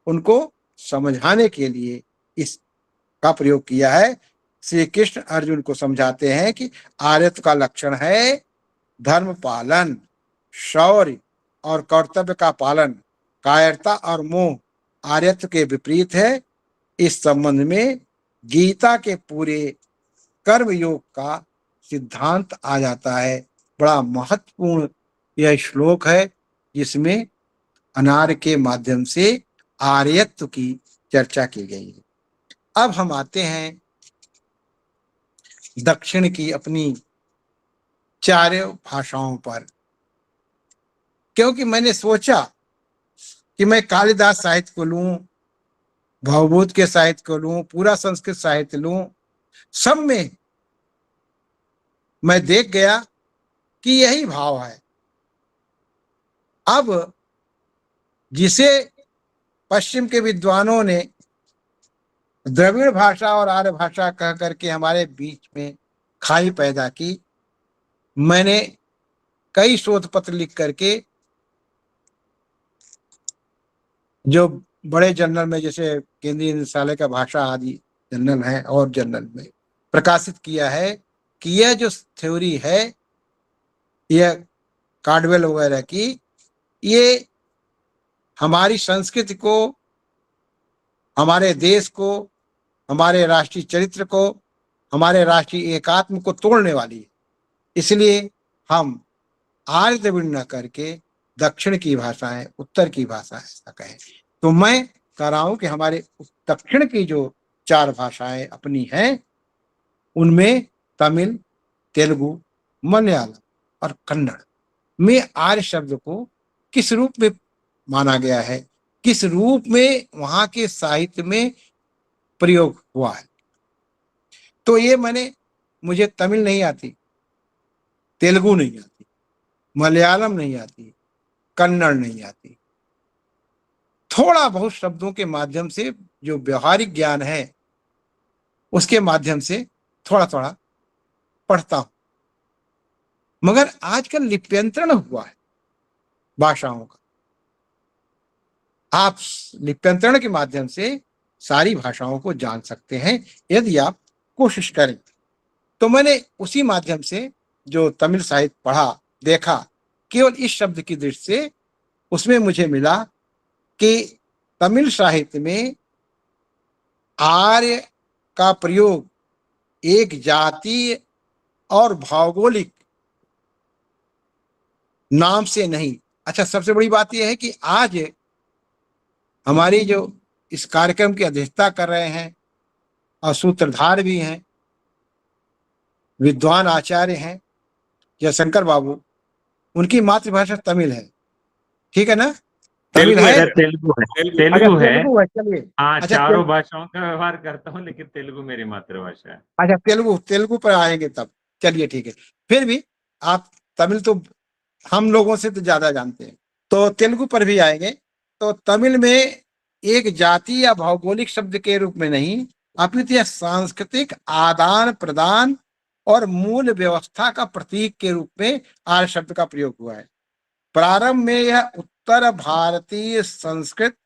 उनको समझाने के लिए इसका प्रयोग किया है। श्री कृष्ण अर्जुन को समझाते हैं कि आर्यत्व का लक्षण है धर्म पालन, शौर्य और कर्तव्य का पालन। कायरता और मोह आर्यत्व के विपरीत है। इस संबंध में गीता के पूरे कर्म योग का सिद्धांत आ जाता है। बड़ा महत्वपूर्ण यह श्लोक है जिसमें अनार्य के माध्यम से आर्यत्व की चर्चा की गई है। अब हम आते हैं दक्षिण की अपनी चारों भाषाओं पर, क्योंकि मैंने सोचा कि मैं कालिदास साहित्य को लूं, भवभूत के साहित्य को लूं, पूरा संस्कृत साहित्य लूं, सब में मैं देख गया कि यही भाव है। अब जिसे पश्चिम के विद्वानों ने द्रविड़ भाषा और आर्य भाषा कह करके हमारे बीच में खाई पैदा की, मैंने कई शोध पत्र लिख करके जो बड़े जर्नल में, जैसे केंद्रीय निदेशालय का भाषा आदि जर्नल है और जर्नल में प्रकाशित किया है कि यह जो थ्योरी है, यह कार्डवेल वगैरह की, ये हमारी संस्कृति को, हमारे देश को, हमारे राष्ट्रीय चरित्र को, हमारे राष्ट्रीय एकात्म को तोड़ने वाली है। इसलिए हम आर्य द्रविड़ न करके दक्षिण की भाषाएं, उत्तर की भाषा ऐसा कहें। तो मैं कह रहा हूं कि हमारे दक्षिण की जो 4 भाषाएं अपनी हैं, उनमें तमिल, तेलुगु, मलयालम और कन्नड़ में आर्य शब्द को किस रूप में माना गया है, किस रूप में वहां के साहित्य में प्रयोग हुआ है। तो ये मुझे तमिल नहीं आती, तेलुगु नहीं आती, मलयालम नहीं आती, कन्नड़ नहीं आती। थोड़ा बहुत शब्दों के माध्यम से, जो व्यवहारिक ज्ञान है उसके माध्यम से थोड़ा थोड़ा पढ़ता हूं। मगर आजकल लिप्यंतरण हुआ है भाषाओं का। आप लिप्यंतरण के माध्यम से सारी भाषाओं को जान सकते हैं यदि आप कोशिश करें। तो मैंने उसी माध्यम से जो तमिल साहित्य पढ़ा, देखा, केवल इस शब्द की दृष्टि से उसमें मुझे मिला कि तमिल साहित्य में आर्य का प्रयोग एक जातीय और भौगोलिक नाम से नहीं। अच्छा, सबसे बड़ी बात यह है कि आज हमारी जो इस कार्यक्रम की अध्यक्षता कर रहे हैं और सूत्रधार भी हैं, विद्वान आचार्य हैं जयशंकर बाबू, उनकी मातृभाषा तमिल है, ठीक है ना? तमिल है, तेलुगु है, तेलुगु। अच्छा तेलुगु है। तेलुगु है, चलिए। हाँ, अच्छा चारों भाषाओं का व्यवहार करता हूँ, लेकिन तेलुगु मेरी मातृभाषा है। अच्छा, तेलुगु पर आएंगे तब, चलिए ठीक है। फिर भी आप तमिल तो हम लोगों से तो ज्यादा जानते हैं, तो तेलुगु पर भी आएंगे। तो तमिल में एक जाति या भौगोलिक शब्द के रूप में नहीं, अपितु यह सांस्कृतिक आदान प्रदान और मूल व्यवस्था का प्रतीक के रूप में आर्य शब्द का प्रयोग हुआ है। प्रारंभ में यह उत्तर भारतीय संस्कृत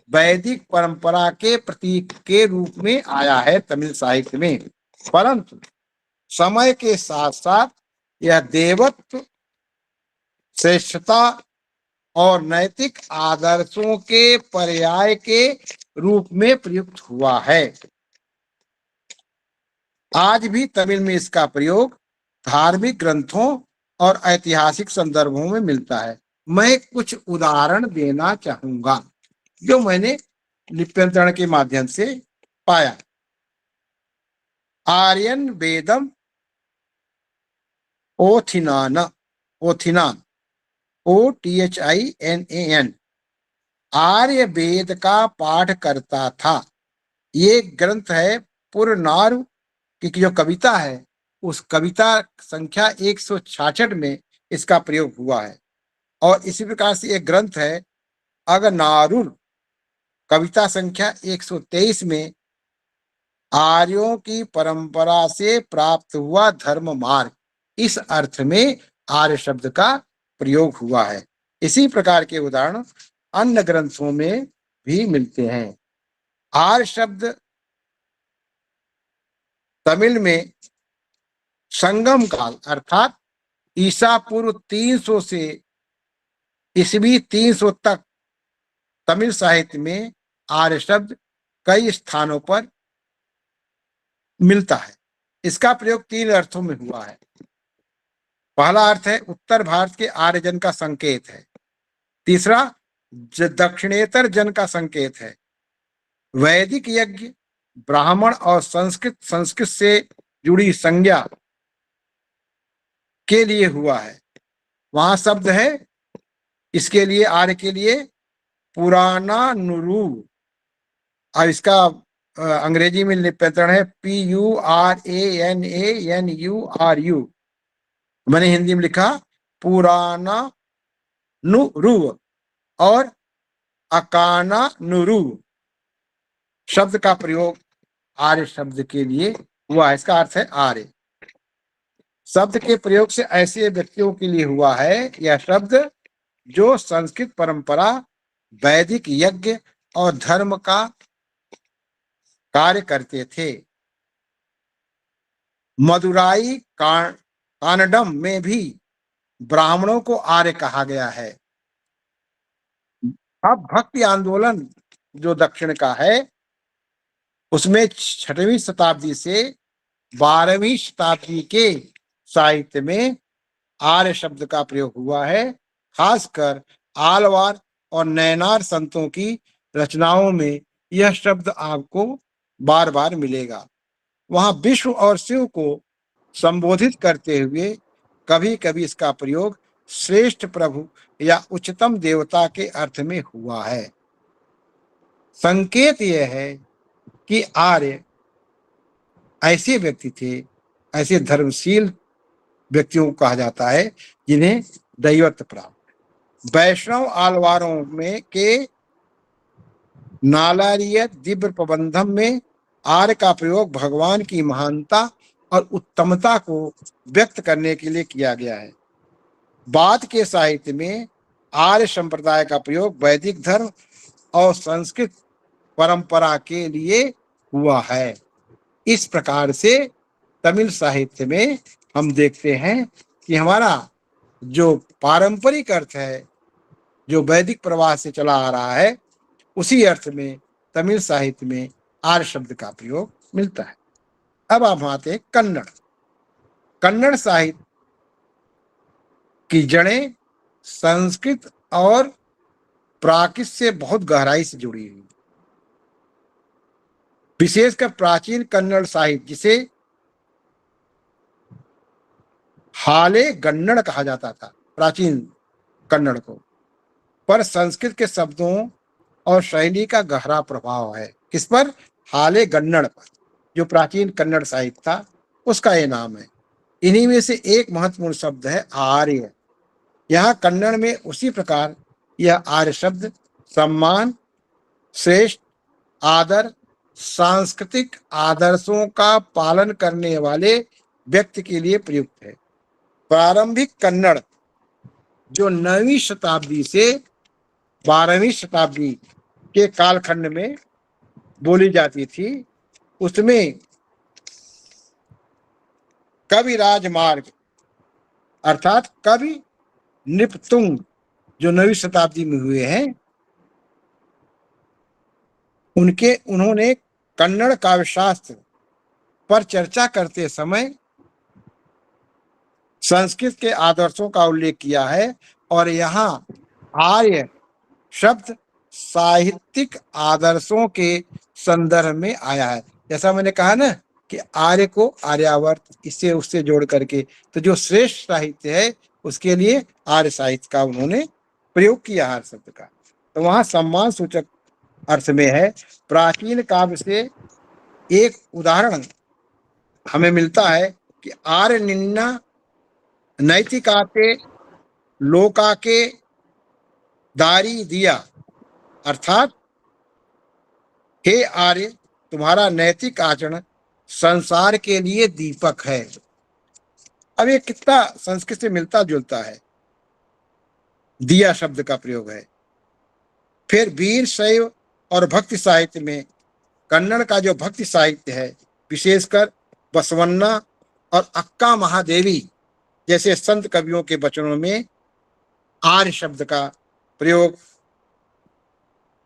वैदिक परंपरा के प्रतीक के रूप में आया है तमिल साहित्य में, परंतु समय के साथ साथ यह देवत्व, श्रेष्ठता और नैतिक आदर्शों के पर्याय के रूप में प्रयुक्त हुआ है। आज भी तमिल में इसका प्रयोग धार्मिक ग्रंथों और ऐतिहासिक संदर्भों में मिलता है। मैं कुछ उदाहरण देना चाहूंगा जो मैंने लिप्यंतरण के माध्यम से पाया। आर्यन वेदम ओथिनान, ओथिनान, OTHINAN, आर्य वेद का पाठ करता था। ये ग्रंथ है पुरनारु की जो कविता है, उस कविता संख्या 166 में इसका प्रयोग हुआ है। और इसी प्रकार से एक ग्रंथ है अगनारुर, कविता संख्या 123 में आर्यों की परंपरा से प्राप्त हुआ धर्म मार्ग, इस अर्थ में आर्य शब्द का प्रयोग हुआ है। इसी प्रकार के उदाहरण अन्य ग्रंथों में भी मिलते हैं। आर्य शब्द तमिल में संगम काल अर्थात ईसा पूर्व 300 से ईस्वी 300 तक तमिल साहित्य में आर्य शब्द कई स्थानों पर मिलता है। इसका प्रयोग 3 अर्थों में हुआ है। पहला अर्थ है उत्तर भारत के आर्यजन का संकेत है। तीसरा दक्षिणेतर जन का संकेत है। वैदिक यज्ञ, ब्राह्मण और संस्कृत से जुड़ी संज्ञा के लिए हुआ है। वहां शब्द है इसके लिए, आर्य के लिए पुराना नुरू, और इसका अंग्रेजी में लिप्यंतरण है PURANANURU। मैंने हिंदी में लिखा पुराना नुरू और अकाना नुरू शब्द का प्रयोग आर्य शब्द के लिए हुआ है। इसका अर्थ है आर्य। शब्द के प्रयोग से ऐसे व्यक्तियों के लिए हुआ है यह शब्द जो संस्कृत परंपरा, वैदिक यज्ञ और धर्म का कार्य करते थे। मदुराई कानडम में भी ब्राह्मणों को आर्य कहा गया है। अब भक्ति आंदोलन जो दक्षिण का है, उसमें 6वीं शताब्दी से 12वीं शताब्दी के साहित्य में आर्य शब्द का प्रयोग हुआ है। खासकर आलवार और नैनार संतों की रचनाओं में यह शब्द आपको बार बार मिलेगा। वहां विश्व और शिव को संबोधित करते हुए कभी कभी इसका प्रयोग श्रेष्ठ प्रभु या उच्चतम देवता के अर्थ में हुआ है। संकेत यह है कि आर्य ऐसे व्यक्ति थे, ऐसे धर्मशील व्यक्तियों को कहा जाता है जिन्हें दैवत्व प्राप्त। वैष्णव आलवारों में के नालारिय दिव्य प्रबंधम में आर्य का प्रयोग भगवान की महानता और उत्तमता को व्यक्त करने के लिए किया गया है। बाद के साहित्य में आर्य संप्रदाय का प्रयोग वैदिक धर्म और संस्कृत परंपरा के लिए हुआ है। इस प्रकार से तमिल साहित्य में हम देखते हैं कि हमारा जो पारंपरिक अर्थ है, जो वैदिक प्रवाह से चला आ रहा है, उसी अर्थ में तमिल साहित्य में आर्य शब्द का प्रयोग मिलता है। अब आप आते हैं कन्नड़। कन्नड़ साहित्य की जड़ें संस्कृत और प्राकृत से बहुत गहराई से जुड़ी हुई। विशेषकर प्राचीन कन्नड़ साहित्य, जिसे हाले गन्नड़ कहा जाता था, प्राचीन कन्नड़ को, पर संस्कृत के शब्दों और शैली का गहरा प्रभाव है। किस पर? हाले गन्नड़ पर। जो प्राचीन कन्नड़ साहित्य था उसका ये नाम है। इन्हीं में से एक महत्वपूर्ण शब्द है आर्य। यहाँ कन्नड़ में उसी प्रकार यह आर्य शब्द सम्मान, श्रेष्ठ, आदर, सांस्कृतिक आदर्शों का पालन करने वाले व्यक्ति के लिए प्रयुक्त है। प्रारंभिक कन्नड़ जो 9वीं शताब्दी से 12वीं शताब्दी के कालखंड में बोली जाती थी, उसमें कवि राजमार्ग अर्थात कवि निपतुंग जो 9वीं शताब्दी में हुए हैं, उन्होंने कन्नड़ काव्यशास्त्र पर चर्चा करते समय संस्कृत के आदर्शों का उल्लेख किया है और यहाँ आर्य शब्द साहित्यिक आदर्शों के संदर्भ में आया है। जैसा मैंने कहा ना कि आर्य को आर्यावर्त इससे उससे जोड़ करके, तो जो श्रेष्ठ साहित्य है उसके लिए आर्य साहित्य का उन्होंने प्रयोग किया आर्य शब्द का। तो वहां सम्मान सूचक अर्थ में है। प्राचीन काव्य से एक उदाहरण हमें मिलता है कि आर्य निन्ना नैतिकाते लोकाके दारी दिया, अर्थात हे आर्य, तुम्हारा नैतिक आचरण संसार के लिए दीपक है। अब ये कितना संस्कृत से मिलता जुलता है, दिया शब्द का प्रयोग है। फिर वीर शैव और भक्ति साहित्य में कन्नड़ का जो भक्ति साहित्य है, विशेषकर बसवन्ना और अक्का महादेवी जैसे संत कवियों के वचनों में आर्य शब्द का प्रयोग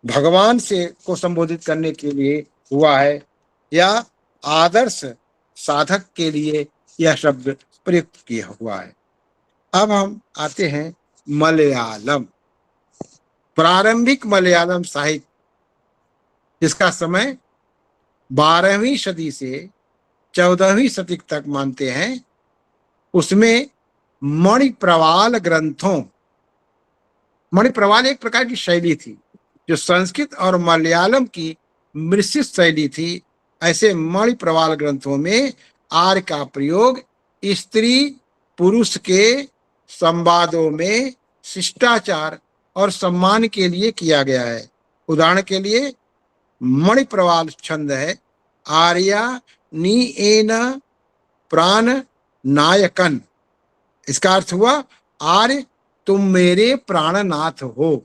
भगवान से को संबोधित करने के लिए हुआ है या आदर्श साधक के लिए यह शब्द प्रयुक्त किया हुआ है। अब हम आते हैं मलयालम। प्रारंभिक मलयालम साहित्य, जिसका समय 12वीं सदी से 14वीं सदी तक मानते हैं, उसमें मणिप्रवाल ग्रंथों, मणिप्रवाल एक प्रकार की शैली थी जो संस्कृत और मलयालम की मिश्रित शैली थी। ऐसे मणिप्रवाल ग्रंथों में आर्य का प्रयोग स्त्री पुरुष के संवादों में शिष्टाचार और सम्मान के लिए किया गया है। उदाहरण के लिए मणिप्रवाल छंद है, आर्या नी एन प्राण नायकन। इसका अर्थ हुआ आर्य तुम मेरे प्राणनाथ हो।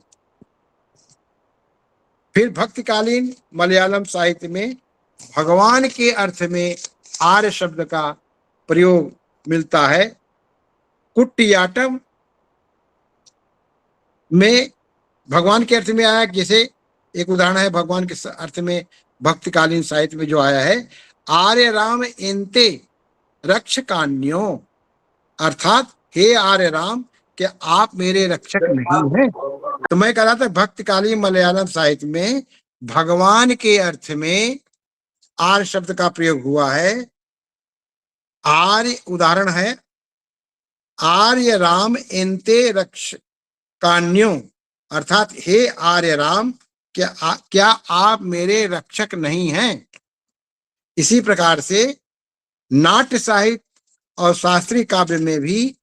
फिर भक्तिकालीन मलयालम साहित्य में भगवान के अर्थ में आर्य शब्द का प्रयोग मिलता है। कुट्टियाटम में भगवान के अर्थ में आया, जैसे एक उदाहरण है भगवान के अर्थ में भक्तिकालीन साहित्य में जो आया है, आर्य राम एंते रक्षकान्यो, अर्थात हे आर्य राम, क्या आप मेरे रक्षक नहीं हैं? तो मैं कह रहा था भक्तकालीन मलयालम साहित्य में भगवान के अर्थ में आर्य शब्द का प्रयोग हुआ है। आर्य उदाहरण है आर्य राम एन्ते रक्षकान्यो, अर्थात हे आर्य राम, क्या आप मेरे रक्षक नहीं हैं? इसी प्रकार से नाट्य साहित्य और शास्त्रीय काव्य में भी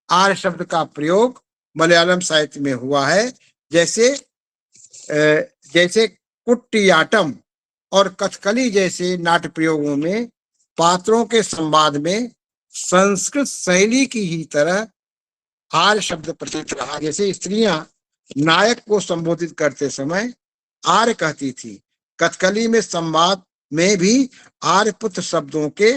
आर्य शब्द का प्रयोग मलयालम साहित्य में हुआ है। जैसे कुट्टियाटम और कथकली जैसे नाट्य प्रयोगों में पात्रों के संवाद में संस्कृत शैली की ही तरह आर्य शब्द प्रतीत रहा। जैसे स्त्रियां नायक को संबोधित करते समय आर्य कहती थी। कथकली में संवाद में भी आर्य पुत्र शब्दों के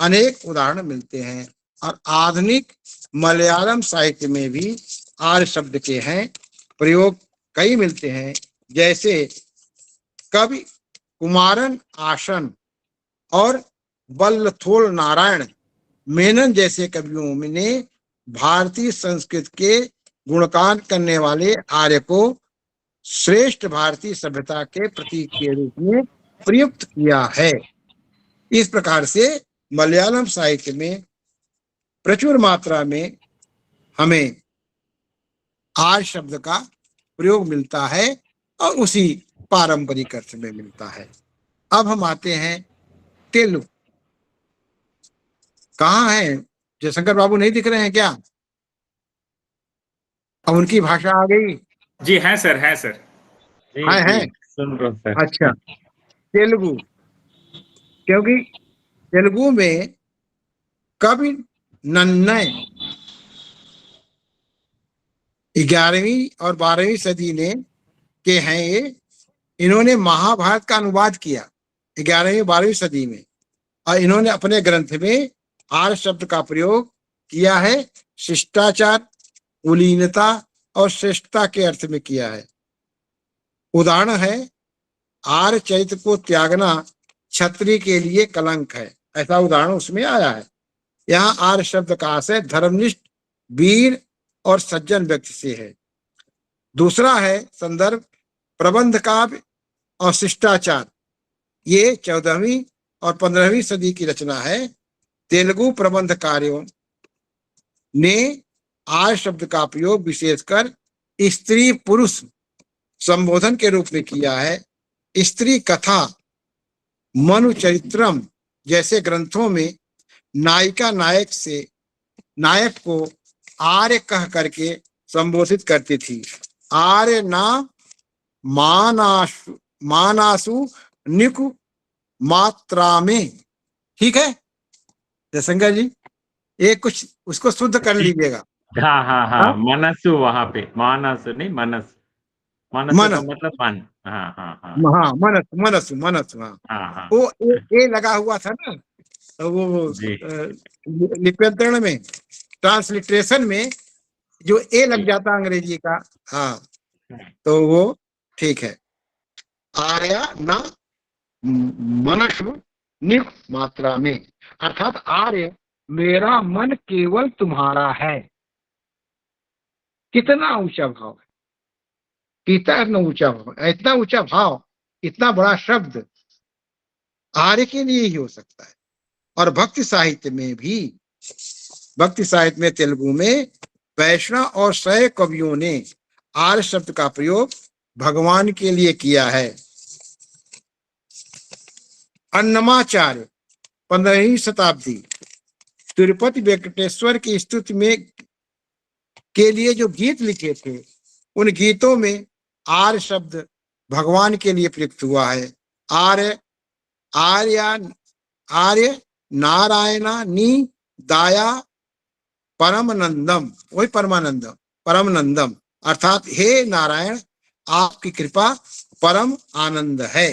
अनेक उदाहरण मिलते हैं और आधुनिक मलयालम साहित्य में भी आर्य शब्द के हैं प्रयोग कई मिलते हैं। जैसे कवि कुमारन आसन और वल्लथोल नारायण मेनन जैसे कवियों ने भारतीय संस्कृत के गुणगान करने वाले आर्य को श्रेष्ठ भारतीय सभ्यता के प्रतीक के रूप में प्रयुक्त किया है। इस प्रकार से मलयालम साहित्य में प्रचुर मात्रा में हमें आर्य शब्द का प्रयोग मिलता है और उसी पारंपरिक अर्थ में मिलता है। अब हम आते हैं तेलुगु। कहाँ है जयशंकर बाबू, नहीं दिख रहे हैं क्या? अब उनकी भाषा आ गई। जी हैं सर, हैं सर। है सुन रहा हूं सर। अच्छा, तेलुगु, क्योंकि तेलुगु में कवि नन्नय 11वीं और 12वीं सदी के हैं ये। इन्होंने महाभारत का अनुवाद किया 11वीं 12वीं सदी में और इन्होंने अपने ग्रंथ में आर्य शब्द का प्रयोग किया है। शिष्टाचार, कुलीनता और श्रेष्ठता के अर्थ में किया है। उदाहरण है आर्य चरित्र को त्यागना क्षत्रिय के लिए कलंक है, ऐसा उदाहरण उसमें आया है। यहाँ आर्य शब्द का आशय धर्मनिष्ठ, वीर और सज्जन व्यक्ति से है। दूसरा है संदर्भ प्रबंध काव्य और शिष्टाचार। ये 14वीं और 15वीं सदी की रचना है। तेलुगु प्रबंधकारों ने आर्य शब्द का प्रयोग विशेषकर स्त्री पुरुष संबोधन के रूप में किया है। स्त्री कथा, मनु चरित्रम जैसे ग्रंथों में नायिका नायक को आर्य कह करके संबोधित करती थी। आर्य ना मानासु निकु मात्रा में। ठीक है जयशंकर जी, ये कुछ उसको शुद्ध कर लीजिएगा। हाँ हाँ हाँ, मनसु, वहां पे मानस नहीं मनस, मनस का मतलब मन। हाँ हाँ हाँ हाँ, मनस हाँ हाँ हाँ। वो ए लगा हुआ था ना, वो लिप्यंतरण में, ट्रांसलिट्रेशन में जो ए लग जाता अंग्रेजी का। हाँ, तो वो ठीक है। आर्या न मनसु निक मात्रा में, अर्थात आर्य मेरा मन केवल तुम्हारा है। कितना ऊंचा भाव है, कितना ऊंचा भाव, इतना ऊंचा भाव, इतना बड़ा शब्द आर्य के लिए ही हो सकता है। और भक्ति साहित्य में तेलुगु में वैष्णव और शैव कवियों ने आर्य शब्द का प्रयोग भगवान के लिए किया है। अन्नमाचार्य 15वीं शताब्दी तिरुपति वेंकटेश्वर की स्तुति में के लिए जो गीत लिखे थे, उन गीतों में आर्य शब्द भगवान के लिए प्रयुक्त हुआ है। आर्य नारायणा नी दाया परमानंदम, वही परमानंदम, अर्थात हे नारायण आपकी कृपा परम आनंद है।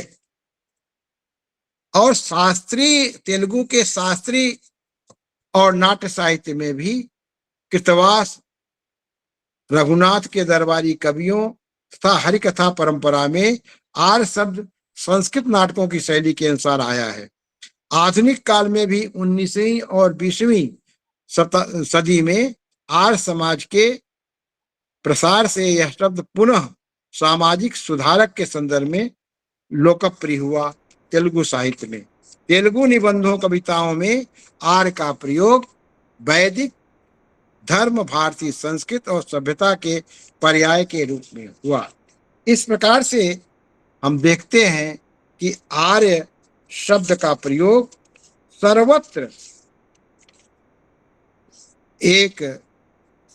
और शास्त्रीय तेलुगु के शास्त्रीय और नाट्य साहित्य में भी कृतवास, रघुनाथ के दरबारी कवियों तथा हरिकथा परंपरा में आर्य शब्द संस्कृत नाटकों की शैली के अनुसार आया है। आधुनिक काल में भी 19वीं और 20वीं सदी में आर्य समाज के प्रसार से यह शब्द पुनः सामाजिक सुधारक के संदर्भ में लोकप्रिय हुआ तेलुगु साहित्य में। तेलुगु निबंधों कविताओं में आर्य का प्रयोग वैदिक धर्म, भारतीय संस्कृत और सभ्यता के पर्याय के रूप में हुआ। इस प्रकार से हम देखते हैं कि आर्य शब्द का प्रयोग सर्वत्र एक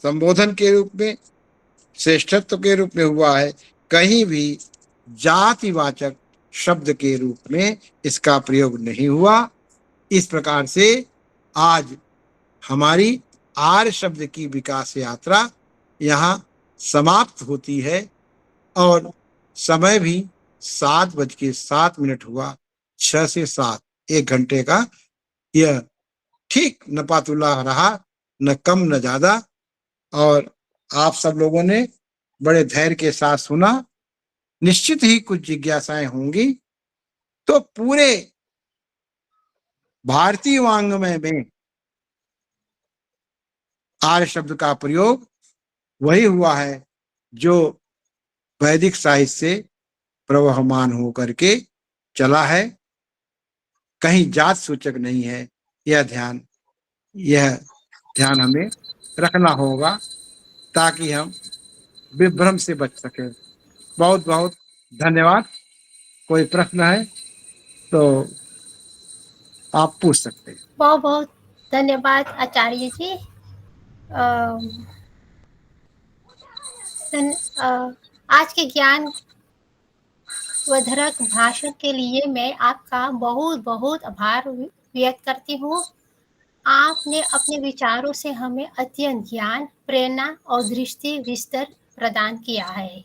संबोधन के रूप में, श्रेष्ठत्व के रूप में हुआ है। कहीं भी जातिवाचक शब्द के रूप में इसका प्रयोग नहीं हुआ। इस प्रकार से आज हमारी आर्य शब्द की विकास यात्रा यहाँ समाप्त होती है और समय भी 7:07 हुआ। 6 से 7 1 घंटे का यह ठीक नपातुला रहा, न कम न ज्यादा। और आप सब लोगों ने बड़े धैर्य के साथ सुना। निश्चित ही कुछ जिज्ञासाएं होंगी, तो पूरे भारतीय वाङ्मय में आर्य शब्द का प्रयोग वही हुआ है जो वैदिक साहित्य से प्रवहमान होकर के चला है। कहीं जात सूचक नहीं है। यह ध्यान हमें रखना होगा ताकि हम विभ्रम से बच सके। बहुत बहुत धन्यवाद। कोई प्रश्न है तो आप पूछ सकते हैं। बहुत बहुत धन्यवाद आचार्य जी। आज के ज्ञान वर्धक भाषण के लिए मैं आपका बहुत बहुत आभार व्यक्त करती हूँ। आपने अपने विचारों से हमें अत्यंत ज्ञान, प्रेरणा और दृष्टि विस्तार प्रदान किया है।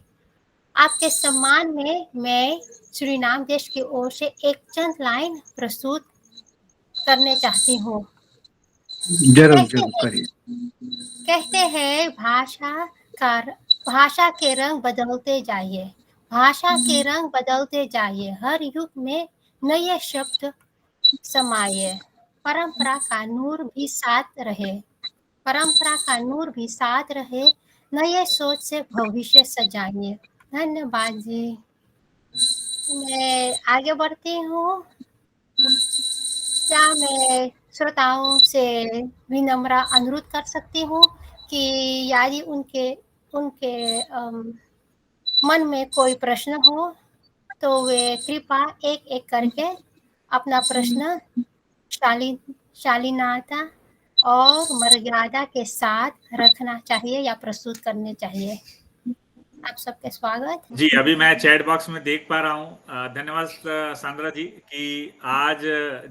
आपके सम्मान में मैं सूरीनाम देश की ओर से एक चंद लाइन प्रस्तुत करने चाहती हूँ। जरूर करिए। कहते हैं भाषा के रंग बदलते जाइए, भाषा के रंग बदलते जाइए, हर युग में नए शब्द समाये, परंपरा का नूर भी साथ रहे, परंपरा का नूर भी साथ रहे, नए सोच से भविष्य सजाइए। धन्यवाद जी। मैं आगे बढ़ती हूँ। क्या मैं श्रोताओं से विनम्र अनुरोध कर सकती हूँ कि यदि उनके मन में कोई प्रश्न हो तो वे कृपया एक एक करके अपना प्रश्न शालीनता और मर्यादा के साथ रखना चाहिए या प्रस्तुत करने चाहिए। आप सबके स्वागत। जी, अभी मैं चैट बॉक्स में देख पा रहा हूँ। धन्यवाद सांद्रा जी कि आज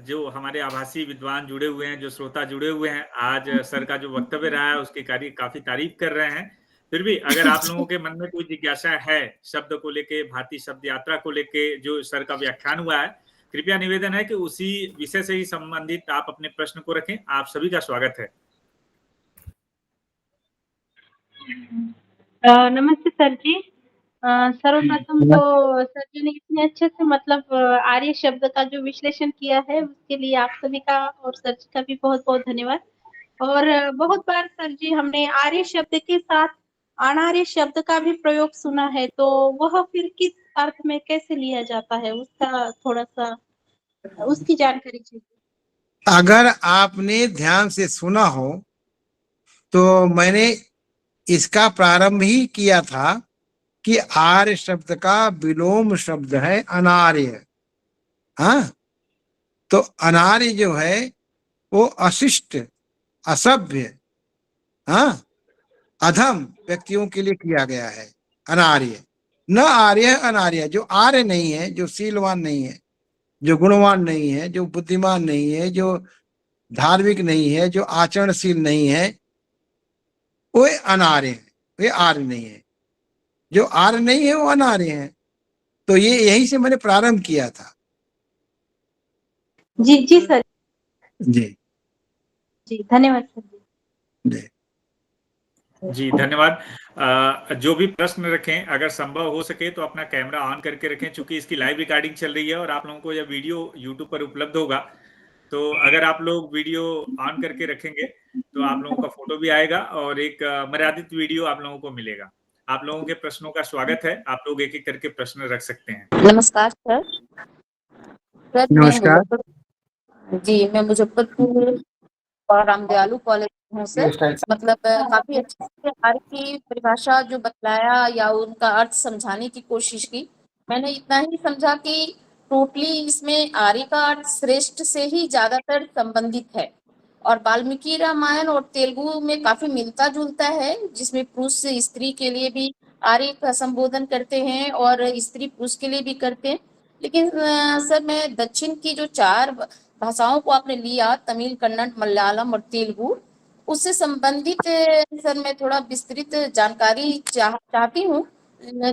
जो हमारे आभासी विद्वान जुड़े हुए हैं, जो श्रोता जुड़े हुए हैं, आज सर का जो वक्तव्य रहा है उसकी काफी तारीफ कर रहे हैं। फिर भी अगर आप लोगों के मन में कोई जिज्ञासा है शब्द को लेके, भारतीय शब्द यात्रा को लेके जो सर का व्याख्यान हुआ है, कृपया निवेदन है कि उसी विषय से ही संबंधित आप अपने प्रश्न को रखें। आप सभी का स्वागत है। नमस्ते सर जी। सर्वप्रथम तो सर जी ने इतने अच्छे से मतलब आर्य शब्द का जो विश्लेषण किया है उसके लिए आप सभी का और सर जी का भी बहुत बहुत धन्यवाद। और बहुत बार सर जी हमने आर्य शब्द के साथ अनार्य शब्द का भी प्रयोग सुना है, तो वह फिर किस अर्थ में कैसे लिया जाता है उसका थोड़ा सा उसकी जानकारी चाहिए। अगर आपने ध्यान से सुना हो तो मैंने इसका प्रारंभ ही किया था कि आर्य शब्द का विलोम शब्द है अनार्य। हाँ, तो अनार्य जो है वो अशिष्ट, असभ्य, हाँ, अधम व्यक्तियों के लिए किया गया है अनार्य। न आर्य अनार्य, जो आर्य नहीं है, जो शीलवान नहीं है, जो गुणवान नहीं है, जो बुद्धिमान नहीं है, जो धार्मिक नहीं है, जो आचरणशील नहीं है, वो अनार्य है, वे आर्य नहीं है। जो आर्य नहीं है वो अनार्य है। तो ये यही से मैंने प्रारंभ किया था। जी जी सर जी जी, धन्यवाद सर जी जी धन्यवाद। जो भी प्रश्न रखें अगर संभव हो सके तो अपना कैमरा ऑन करके रखें, चूंकि इसकी लाइव रिकॉर्डिंग चल रही है और आप लोगों को यह वीडियो यूट्यूब पर उपलब्ध होगा। तो अगर आप लोग वीडियो ऑन करके रखेंगे तो आप लोगों का फोटो भी आएगा और एक मर्यादित वीडियो आप लोगों को मिलेगा। आप लोगों के प्रश्नों का स्वागत है। आप लोग एक-एक करके प्रश्न रख सकते हैं। नमस्कार सर। सर नमस्कार। मैं मुजफ्फरपुर और रामदयालु कॉलेज हूँ सर। मतलब काफी अच्छे से आर्य की परिभाषा जो बतलाया या उनका अर्थ समझाने की कोशिश की। मैंने इतना ही समझा कि टोटली इसमें आर्य का अर्थ श्रेष्ठ से ही ज्यादातर संबंधित है और वाल्मीकि रामायण और तेलुगु में काफी मिलता जुलता है, जिसमें पुरुष स्त्री के लिए भी आर्य का संबोधन करते हैं और स्त्री पुरुष के लिए भी करते हैं। लेकिन सर मैं दक्षिण की जो 4 भाषाओं को आपने लिया, तमिल, कन्नड़, मलयालम और तेलुगु, उससे संबंधित सर मैं थोड़ा विस्तृत जानकारी चाहती हूँ।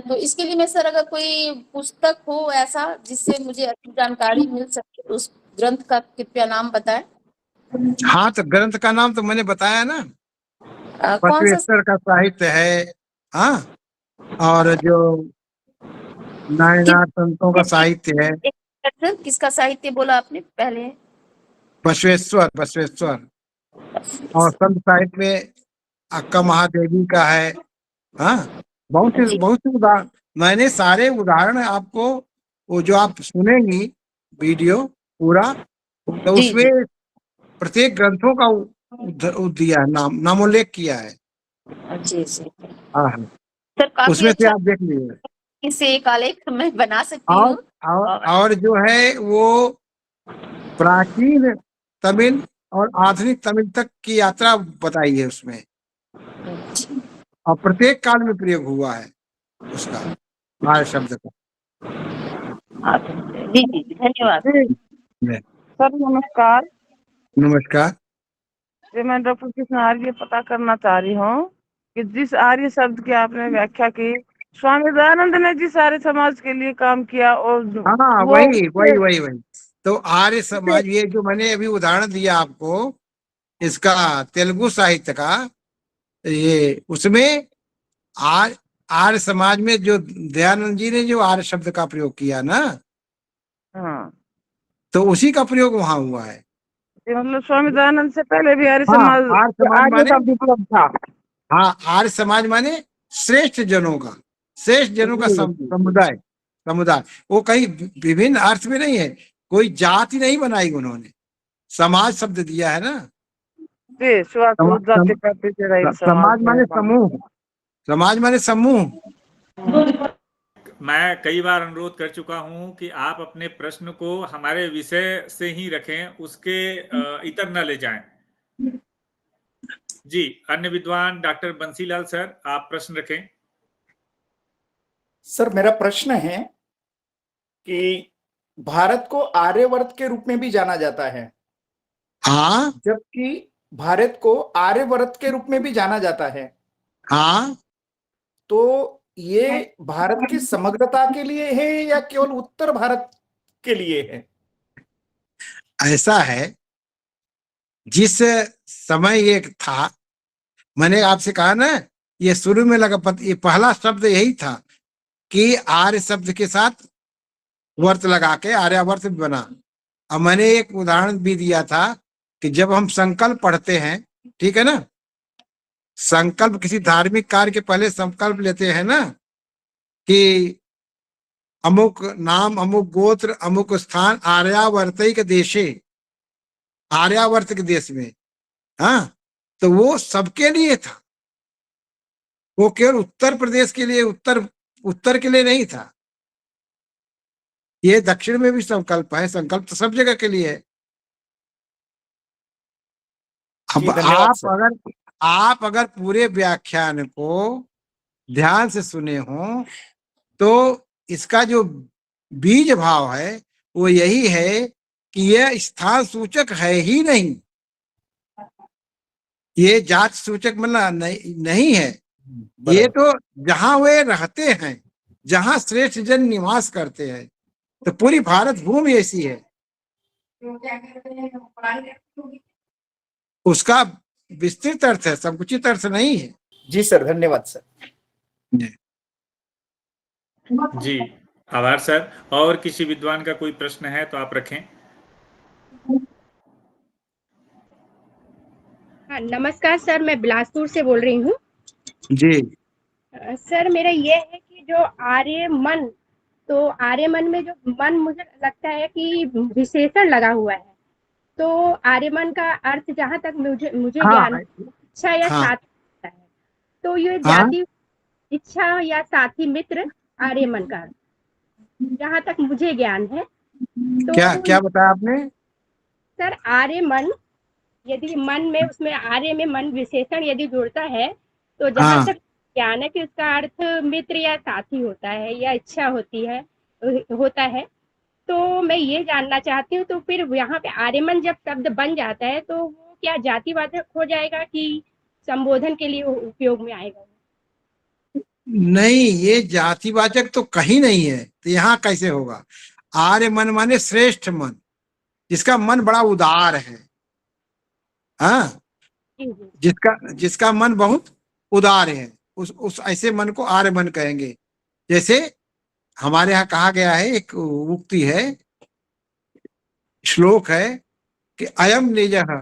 तो इसके लिए मैं सर अगर कोई पुस्तक हो ऐसा जिससे मुझे अच्छी जानकारी मिल सके तो उस ग्रंथ का कृपया नाम बताएं। हाँ, तो ग्रंथ का नाम तो मैंने बताया ना, कौन सा बसवेश्वर का साहित्य है। हाँ, और जो नायनार संतों का साहित्य है। किसका साहित्य बोला आपने पहले? बसवेश्वर। और संत साहित्य में अक्का महादेवी का है। हाँ, बहुत से उदाहरण, मैंने सारे उदाहरण आपको, वो जो आप सुनेंगी वीडियो पूरा, तो उसमें प्रत्येक ग्रंथों का दिया है, नामोल्लेख किया है। जी हाँ, सर काफी उसमें से अच्छा, आप देख लीजिए। इसे एक आलेख मैं बना सकती हूँ। और जो है वो प्राचीन तमिल और आधुनिक तमिल तक की यात्रा बताई है उसमें, और प्रत्येक काल में प्रयोग हुआ है उसका आर्य शब्द का। जी धन्यवाद सर। नमस्कार। नमस्कार। जी मैं डॉक्टर कृष्ण आर्य पता करना चाह रही हूँ कि जिस आर्य शब्द की आपने व्याख्या की, स्वामी दयानंद ने जिस आर्य समाज के लिए काम किया और हाँ, वो वही। तो आर्य समाज, ये जो मैंने अभी उदाहरण दिया आपको इसका तेलुगु साहित्य का, ये उसमें आर्य समाज में जो दयानंद जी ने जो आर्य शब्द का प्रयोग किया ना, हाँ, तो उसी का प्रयोग वहां हुआ है। मतलब स्वामी दयानंद से पहले भी आर्य हाँ, समाज आर्य का विप्लव था। हाँ, आर्य समाज माने श्रेष्ठ जनों का समुदाय। वो कहीं विभिन्न अर्थ में नहीं है, कोई जाति नहीं बनाई उन्होंने, समाज शब्द दिया है ना। समाज माने समूह। मैं कई बार अनुरोध कर चुका हूं कि आप अपने प्रश्न को हमारे विषय से ही रखें, उसके इतर न ले जाएं। जी, अन्य विद्वान डॉक्टर बंसीलाल सर, आप प्रश्न रखें। सर मेरा प्रश्न है कि भारत को आर्यवर्त के रूप में भी जाना जाता है। हाँ, जबकि भारत को आर्यवर्त के रूप में भी जाना जाता है। हाँ, तो ये भारत की समग्रता के लिए है या केवल उत्तर भारत के लिए है? ऐसा है, जिस समय ये था, मैंने आपसे कहा ना, ये शुरू में लगा, ये पहला शब्द यही था कि आर्य शब्द के साथ वर्त लगा के आर्यावर्त भी बना। अब मैंने एक उदाहरण भी दिया था कि जब हम संकल्प पढ़ते हैं, ठीक है ना, संकल्प किसी धार्मिक कार्य के पहले संकल्प लेते हैं ना, कि अमुक नाम, अमुक गोत्र, अमुक स्थान, आर्यावर्तिक देशे, आर्यावर्त के देश में। हाँ, तो वो सबके लिए था, वो केवल उत्तर प्रदेश के लिए, उत्तर के लिए नहीं था। ये दक्षिण में भी संकल्प है, संकल्प तो सब जगह के लिए है। अब आप अगर पूरे व्याख्यान को ध्यान से सुने हो तो इसका जो बीज भाव है वो यही है कि यह स्थान सूचक है ही नहीं, ये जात सूचक मतलब नहीं है। ये तो जहां वे रहते हैं, जहां श्रेष्ठ जन निवास करते हैं, तो पूरी भारत भूमि ऐसी है, उसका विस्तृत अर्थ है, संकुचित अर्थ नहीं है। जी सर, धन्यवाद सर। जी, आभार सर। और किसी विद्वान का कोई प्रश्न है तो आप रखें। हाँ, नमस्कार सर, मैं बिलासपुर से बोल रही हूँ। जी सर मेरा ये है कि जो आर्यमन, तो आर्यमन में जो मन मुझे लगता है कि विशेषण लगा हुआ है। तो आर्यमन का अर्थ जहाँ तक मुझे मुझे ज्ञान हाँ है, इच्छा या हाँ साथी होता है। तो ये हाँ जाति, इच्छा या साथी मित्र आर्यमन का अर्थ, जहाँ तक मुझे ज्ञान है। क्या तो क्या बताया आपने? सर आर्यमन, यदि मन में, उसमें आर्य में मन विशेषण यदि जुड़ता है, तो जहाँ हाँ तक ज्ञान है कि उसका अर्थ मित्र या साथी होता है या इच्छा होती है, होता है। तो मैं ये जानना चाहती हूँ, तो फिर यहाँ पे आर्यमन जब शब्द बन जाता है तो वो क्या जातिवाचक हो जाएगा कि संबोधन के लिए उपयोग में आएगा? नहीं, ये जातिवाचक तो कहीं नहीं है, तो यहाँ कैसे होगा? आर्य मन माने श्रेष्ठ मन, जिसका मन बड़ा उदार है। हाँ, जी जी जिसका जिसका मन बहुत उदार है, उस ऐसे मन को आर्य मन कहेंगे। जैसे हमारे यहाँ कहा गया है, एक उक्ति है, श्लोक है कि अयम निजः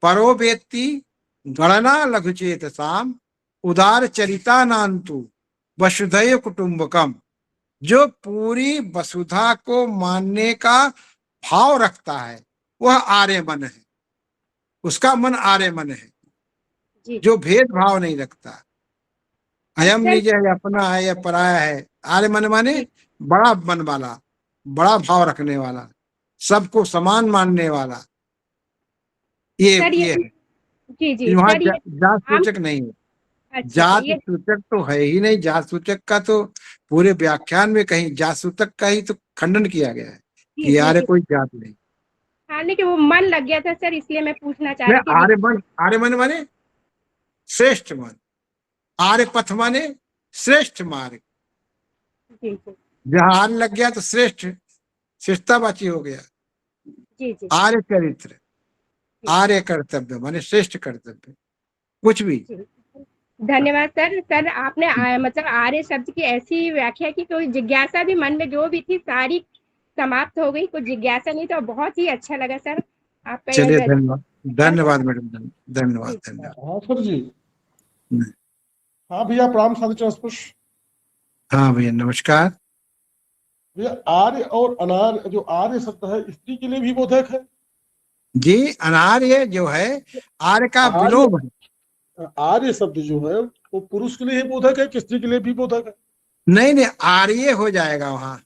परो वेत्ति गणना लघुचेत साम उदार चरिता नान्तु वसुधैव कुटुम्बकम। जो पूरी वसुधा को मानने का भाव रखता है वह आर्य मन है, उसका मन आर्य मन है, जी जो भेदभाव नहीं रखता। अयम सर, निज है, अपना है या पराया है। आर्य मन माने जी बड़ा मन वाला, बड़ा भाव रखने वाला, सबको समान मानने वाला। सर ये ये, है। जी जी वहाँ सर, ये जात आम, सूचक नहीं है। अच्छा अच्छा, जात ये सूचक तो है ही नहीं। जात सूचक का तो पूरे व्याख्यान में कहीं जात सूचक का ही तो खंडन किया गया है जी कि जी यार जी, कोई जात नहीं। हाँ, लेकिन वो मन लग गया था सर, इसलिए मैं पूछना चाह मैं रही थी। आर्य मन माने श्रेष्ठ मन, आर्य पथ माने श्रेष्ठ मार्ग। जी जी जहाँ आर्य लग गया तो श्रेष्ठ, श्रेष्ठतावाची हो गया। जी जी आर्य चरित्र, जी आर्य कर्तव्य माने श्रेष्ठ कर्तव्य, कुछ भी। जी। धन्यवाद सर। सर आपने मतलब आर्य शब्द की ऐसी व्याख्या की, कोई जिज्ञासा भी मन में जो भी थी सारी समाप्त हो गई, कुछ जिज्ञासा नहीं, तो बहुत ही अच्छा लगा सर आपका चलिए, यह धन्यवाद। कर। धन्यवाद मैडम, धन्यवाद जी धन्यवाद। हाँ सर जी। हम्म। हाँ भैया, प्रणाम साधु स्पर्श। हाँ भैया नमस्कार। भैया, आर्य और अनार्य, जो आर्य शब्द है स्त्री के लिए भी बोधक है? जी, अनार्य जो है आर्य का आर्य, विलोम है। आर्य शब्द जो है वो पुरुष के लिए ही बोधक है कि स्त्री के लिए भी बोधक है? नहीं नहीं, आर्य हो जाएगा वहाँ।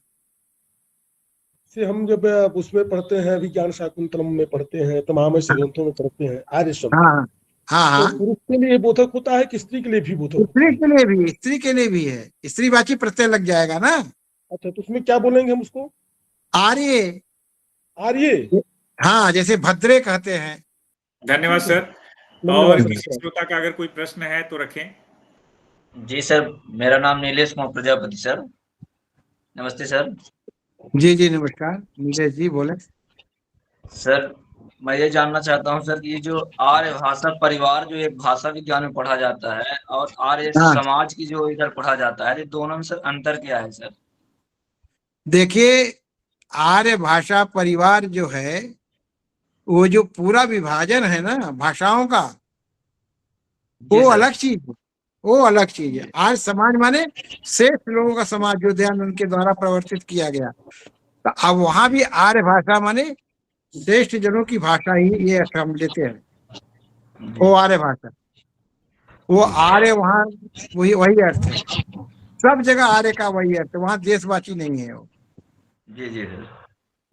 से हम जब उसमें पढ़ते हैं, विज्ञान शाकुंतलम में पढ़ते हैं, तमाम ऐसे ग्रंथों में पढ़ते हैं आर्य शब्द, हाँ हाँ तो हाँ, पुरुष के लिए बोधक होता है कि स्त्री के लिए भी बोधक होता स्त्री है? के लिए भी, स्त्री के लिए भी है। स्त्रीवाची प्रत्यय लग जाएगा ना। अच्छा, तो उसमें क्या बोलेंगे हम उसको? आर्य। आर्य। हाँ, जैसे भद्रे कहते हैं। धन्यवाद ठीक है, सर। धन्यवाद और सर। किसी श्रोता का अगर कोई प्रश्न है तो रखें। जी सर, मेरा नाम नीलेश कुमार प्रजापति सर। नमस्ते सर। जी जी नमस्कार, नीलेश जी बोले। सर मैं ये जानना चाहता हूँ सर कि ये जो आर्य भाषा परिवार जो एक भाषा विज्ञान में पढ़ा जाता है और आर्य हाँ, समाज की जो इधर पढ़ा जाता है, ये दोनों में सर अंतर क्या है सर? देखिए, आर्य भाषा परिवार जो है, वो जो पूरा विभाजन है ना भाषाओं का, जी वो सर। अलग चीज है। वो अलग चीज है। आर्य समाज माने श्रेष्ठ लोगों का समाज, जो दयानंद के द्वारा प्रवर्तित किया गया। तो अब वहां भी आर्य भाषा माने श्रेष्ठ जनों की भाषा ही, ये अर्थ हम लेते हैं। वो आर्य भाषा, वो आर्य वहाँ वही वही अर्थ है। सब जगह आर्य का वही अर्थ है। वहाँ देशवाची नहीं है, वो जी जी सर।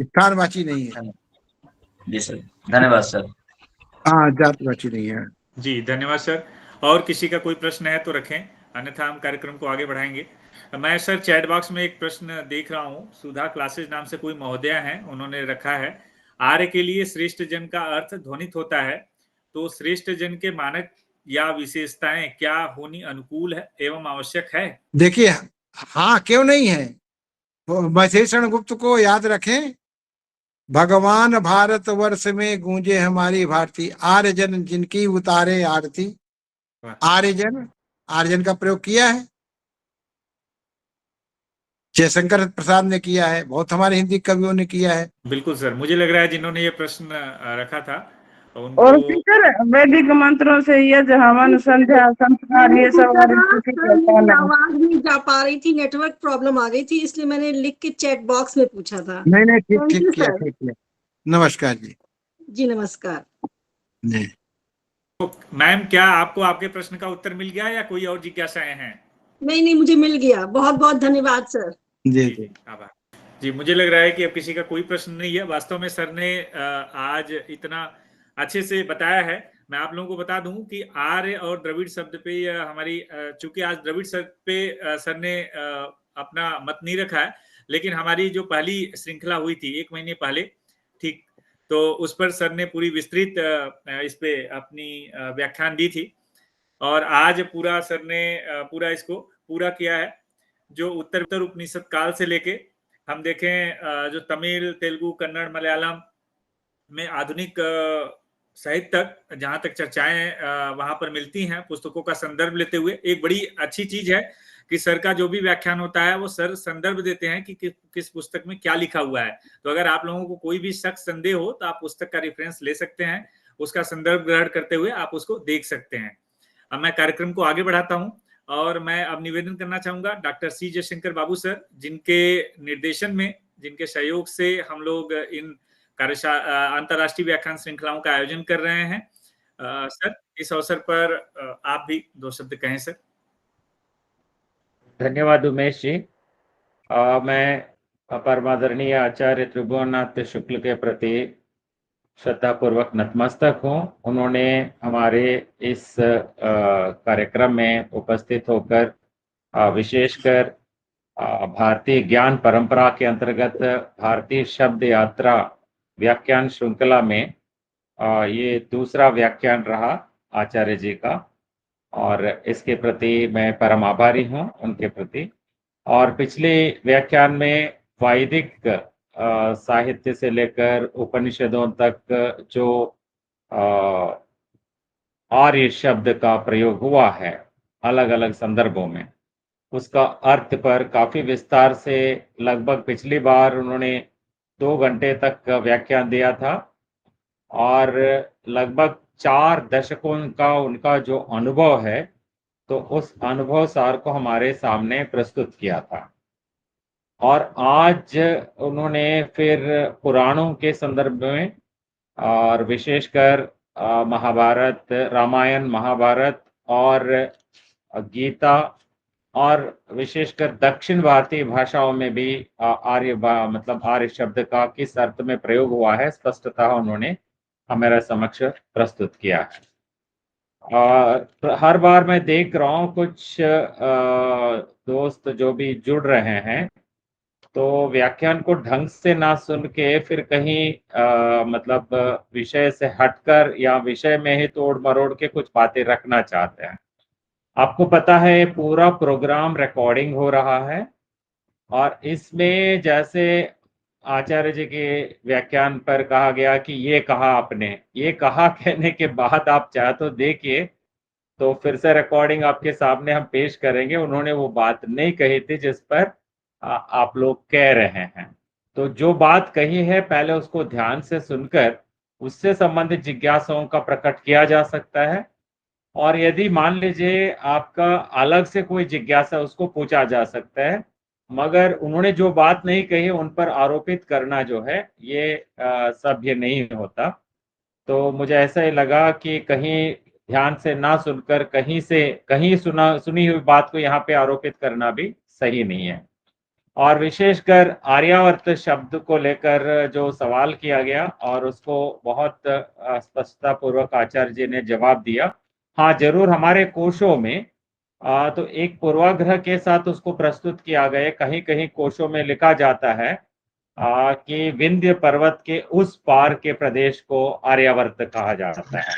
स्थानवाची नहीं है। जी सर, धन्यवाद सर। हाँ, जातवाची नहीं है। जी धन्यवाद सर। और किसी का कोई प्रश्न है तो रखें, अन्यथा हम कार्यक्रम को आगे बढ़ाएंगे। मैं सर चैट बॉक्स में एक प्रश्न देख रहा हूँ, सुधा क्लासेस नाम से कोई महोदया हैं, उन्होंने रखा है, आर्य के लिए श्रेष्ठ जन का अर्थ ध्वनित होता है, तो श्रेष्ठ जन के मानक या विशेषताएं क्या होनी अनुकूल है एवं आवश्यक है? देखिए, हाँ क्यों नहीं है। महेश्वरण गुप्त को याद रखें, भगवान भारत वर्ष में गूंजे हमारी भारती, आर्यजन जिनकी उतारे आरती। आर्यजन, आर्यजन का प्रयोग किया है, जयशंकर प्रसाद ने किया है, बहुत हमारे हिंदी कवियों ने किया है। बिल्कुल सर, मुझे लग रहा है जिन्होंने ये प्रश्न रखा था तो और उनको टीचर वैदिक मंत्रों से यज हवन संध्या संस्कार ये सब आवाज नहीं जा पा रही थी, नेटवर्क प्रॉब्लम आ गई थी, इसलिए मैंने लिख के चैट बॉक्स में पूछा था। नहीं ठीक Thank ठीक you, किया sir. ठीक किया। नमस्कार जी। जी नमस्कार जी मैम, क्या आपको आपके प्रश्न का उत्तर मिल गया या कोई और जिज्ञासाएं हैं? नहीं मुझे मिल गया, बहुत बहुत धन्यवाद सर। जी आभार जी। मुझे लग रहा है कि अब किसी का कोई प्रश्न नहीं है। वास्तव में सर ने आज इतना अच्छे से बताया है। मैं आप लोगों को बता दूं कि आर्य और द्रविड़ शब्द पे हमारी चूंकि आज द्रविड़ शब्द पे सर ने अपना मत नहीं रखा है, लेकिन हमारी जो पहली श्रृंखला हुई थी 1 महीने पहले, ठीक, तो उस पर सर ने पूरी विस्तृत इस पे अपनी व्याख्यान दी थी और आज पूरा सर ने पूरा इसको पूरा किया है। जो उत्तर उपनिषद काल से लेके हम देखें जो तमिल, तेलुगु, कन्नड़, मलयालम में आधुनिक साहित्य तक, जहां तक चर्चाएं वहां पर मिलती हैं पुस्तकों का संदर्भ लेते हुए। एक बड़ी अच्छी चीज है कि सर का जो भी व्याख्यान होता है वो सर संदर्भ देते हैं कि किस पुस्तक में क्या लिखा हुआ है। तो अगर आप लोगों को कोई भी शक संदेह हो तो आप पुस्तक का रेफरेंस ले सकते हैं, उसका संदर्भ ग्रहण करते हुए आप उसको देख सकते हैं। अब मैं कार्यक्रम को आगे बढ़ाता हूं और मैं अब निवेदन करना चाहूंगा डॉक्टर सी जयशंकर बाबू सर, जिनके निर्देशन में, जिनके सहयोग से हम लोग इन अंतर्राष्ट्रीय व्याख्यान श्रृंखलाओं का आयोजन कर रहे हैं। सर, इस अवसर पर आप भी 2 शब्द कहें सर। धन्यवाद उमेश जी। मैं परमादरणीय आचार्य त्रिभुवननाथ शुक्ल के प्रति श्रद्धापूर्वक नतमस्तक हूँ। उन्होंने हमारे इस कार्यक्रम में उपस्थित होकर विशेषकर भारतीय ज्ञान परंपरा के अंतर्गत भारतीय शब्द यात्रा व्याख्यान श्रृंखला में ये दूसरा व्याख्यान रहा आचार्य जी का, और इसके प्रति मैं परम आभारी हूँ उनके प्रति। और पिछले व्याख्यान में वैदिक साहित्य से लेकर उपनिषदों तक जो आर्य शब्द का प्रयोग हुआ है अलग अलग संदर्भों में, उसका अर्थ पर काफी विस्तार से, लगभग पिछली बार उन्होंने 2 घंटे तक व्याख्यान दिया था और लगभग 4 दशकों का उनका जो अनुभव है, तो उस अनुभव सार को हमारे सामने प्रस्तुत किया था। और आज उन्होंने फिर पुराणों के संदर्भ में और विशेषकर महाभारत, रामायण, महाभारत और गीता और विशेषकर दक्षिण भारतीय भाषाओं में भी आर्य शब्द का किस अर्थ में प्रयोग हुआ है स्पष्टतः उन्होंने हमारे समक्ष प्रस्तुत किया है। हर बार मैं देख रहा हूँ कुछ दोस्त जो भी जुड़ रहे हैं, तो व्याख्यान को ढंग से ना सुन के फिर कहीं विषय से हटकर या विषय में ही तोड़ मरोड़ के कुछ बातें रखना चाहते हैं। आपको पता है पूरा प्रोग्राम रिकॉर्डिंग हो रहा है और इसमें जैसे आचार्य जी के व्याख्यान पर कहा गया कि ये कहा आपने, ये कहा कहने के बाद आप चाहे तो देखिए, तो फिर से रिकॉर्डिंग आपके सामने हम पेश करेंगे। उन्होंने वो बात नहीं कही थी जिस पर आप लोग कह रहे हैं। तो जो बात कही है पहले उसको ध्यान से सुनकर उससे संबंधित जिज्ञासाओं का प्रकट किया जा सकता है, और यदि मान लीजिए आपका अलग से कोई जिज्ञासा उसको पूछा जा सकता है, मगर उन्होंने जो बात नहीं कही उन पर आरोपित करना जो है ये सभ्य नहीं होता। तो मुझे ऐसा ही लगा कि कहीं ध्यान से ना सुनकर कहीं सुनी हुई बात को यहाँ पे आरोपित करना भी सही नहीं है। और विशेषकर आर्यावर्त शब्द को लेकर जो सवाल किया गया और उसको बहुत स्पष्टता पूर्वक आचार्य जी ने जवाब दिया। हाँ, जरूर हमारे कोशों में तो एक पूर्वाग्रह के साथ उसको प्रस्तुत किया गया। कहीं कहीं कोशों में लिखा जाता है कि विंध्य पर्वत के उस पार के प्रदेश को आर्यावर्त कहा जाता है,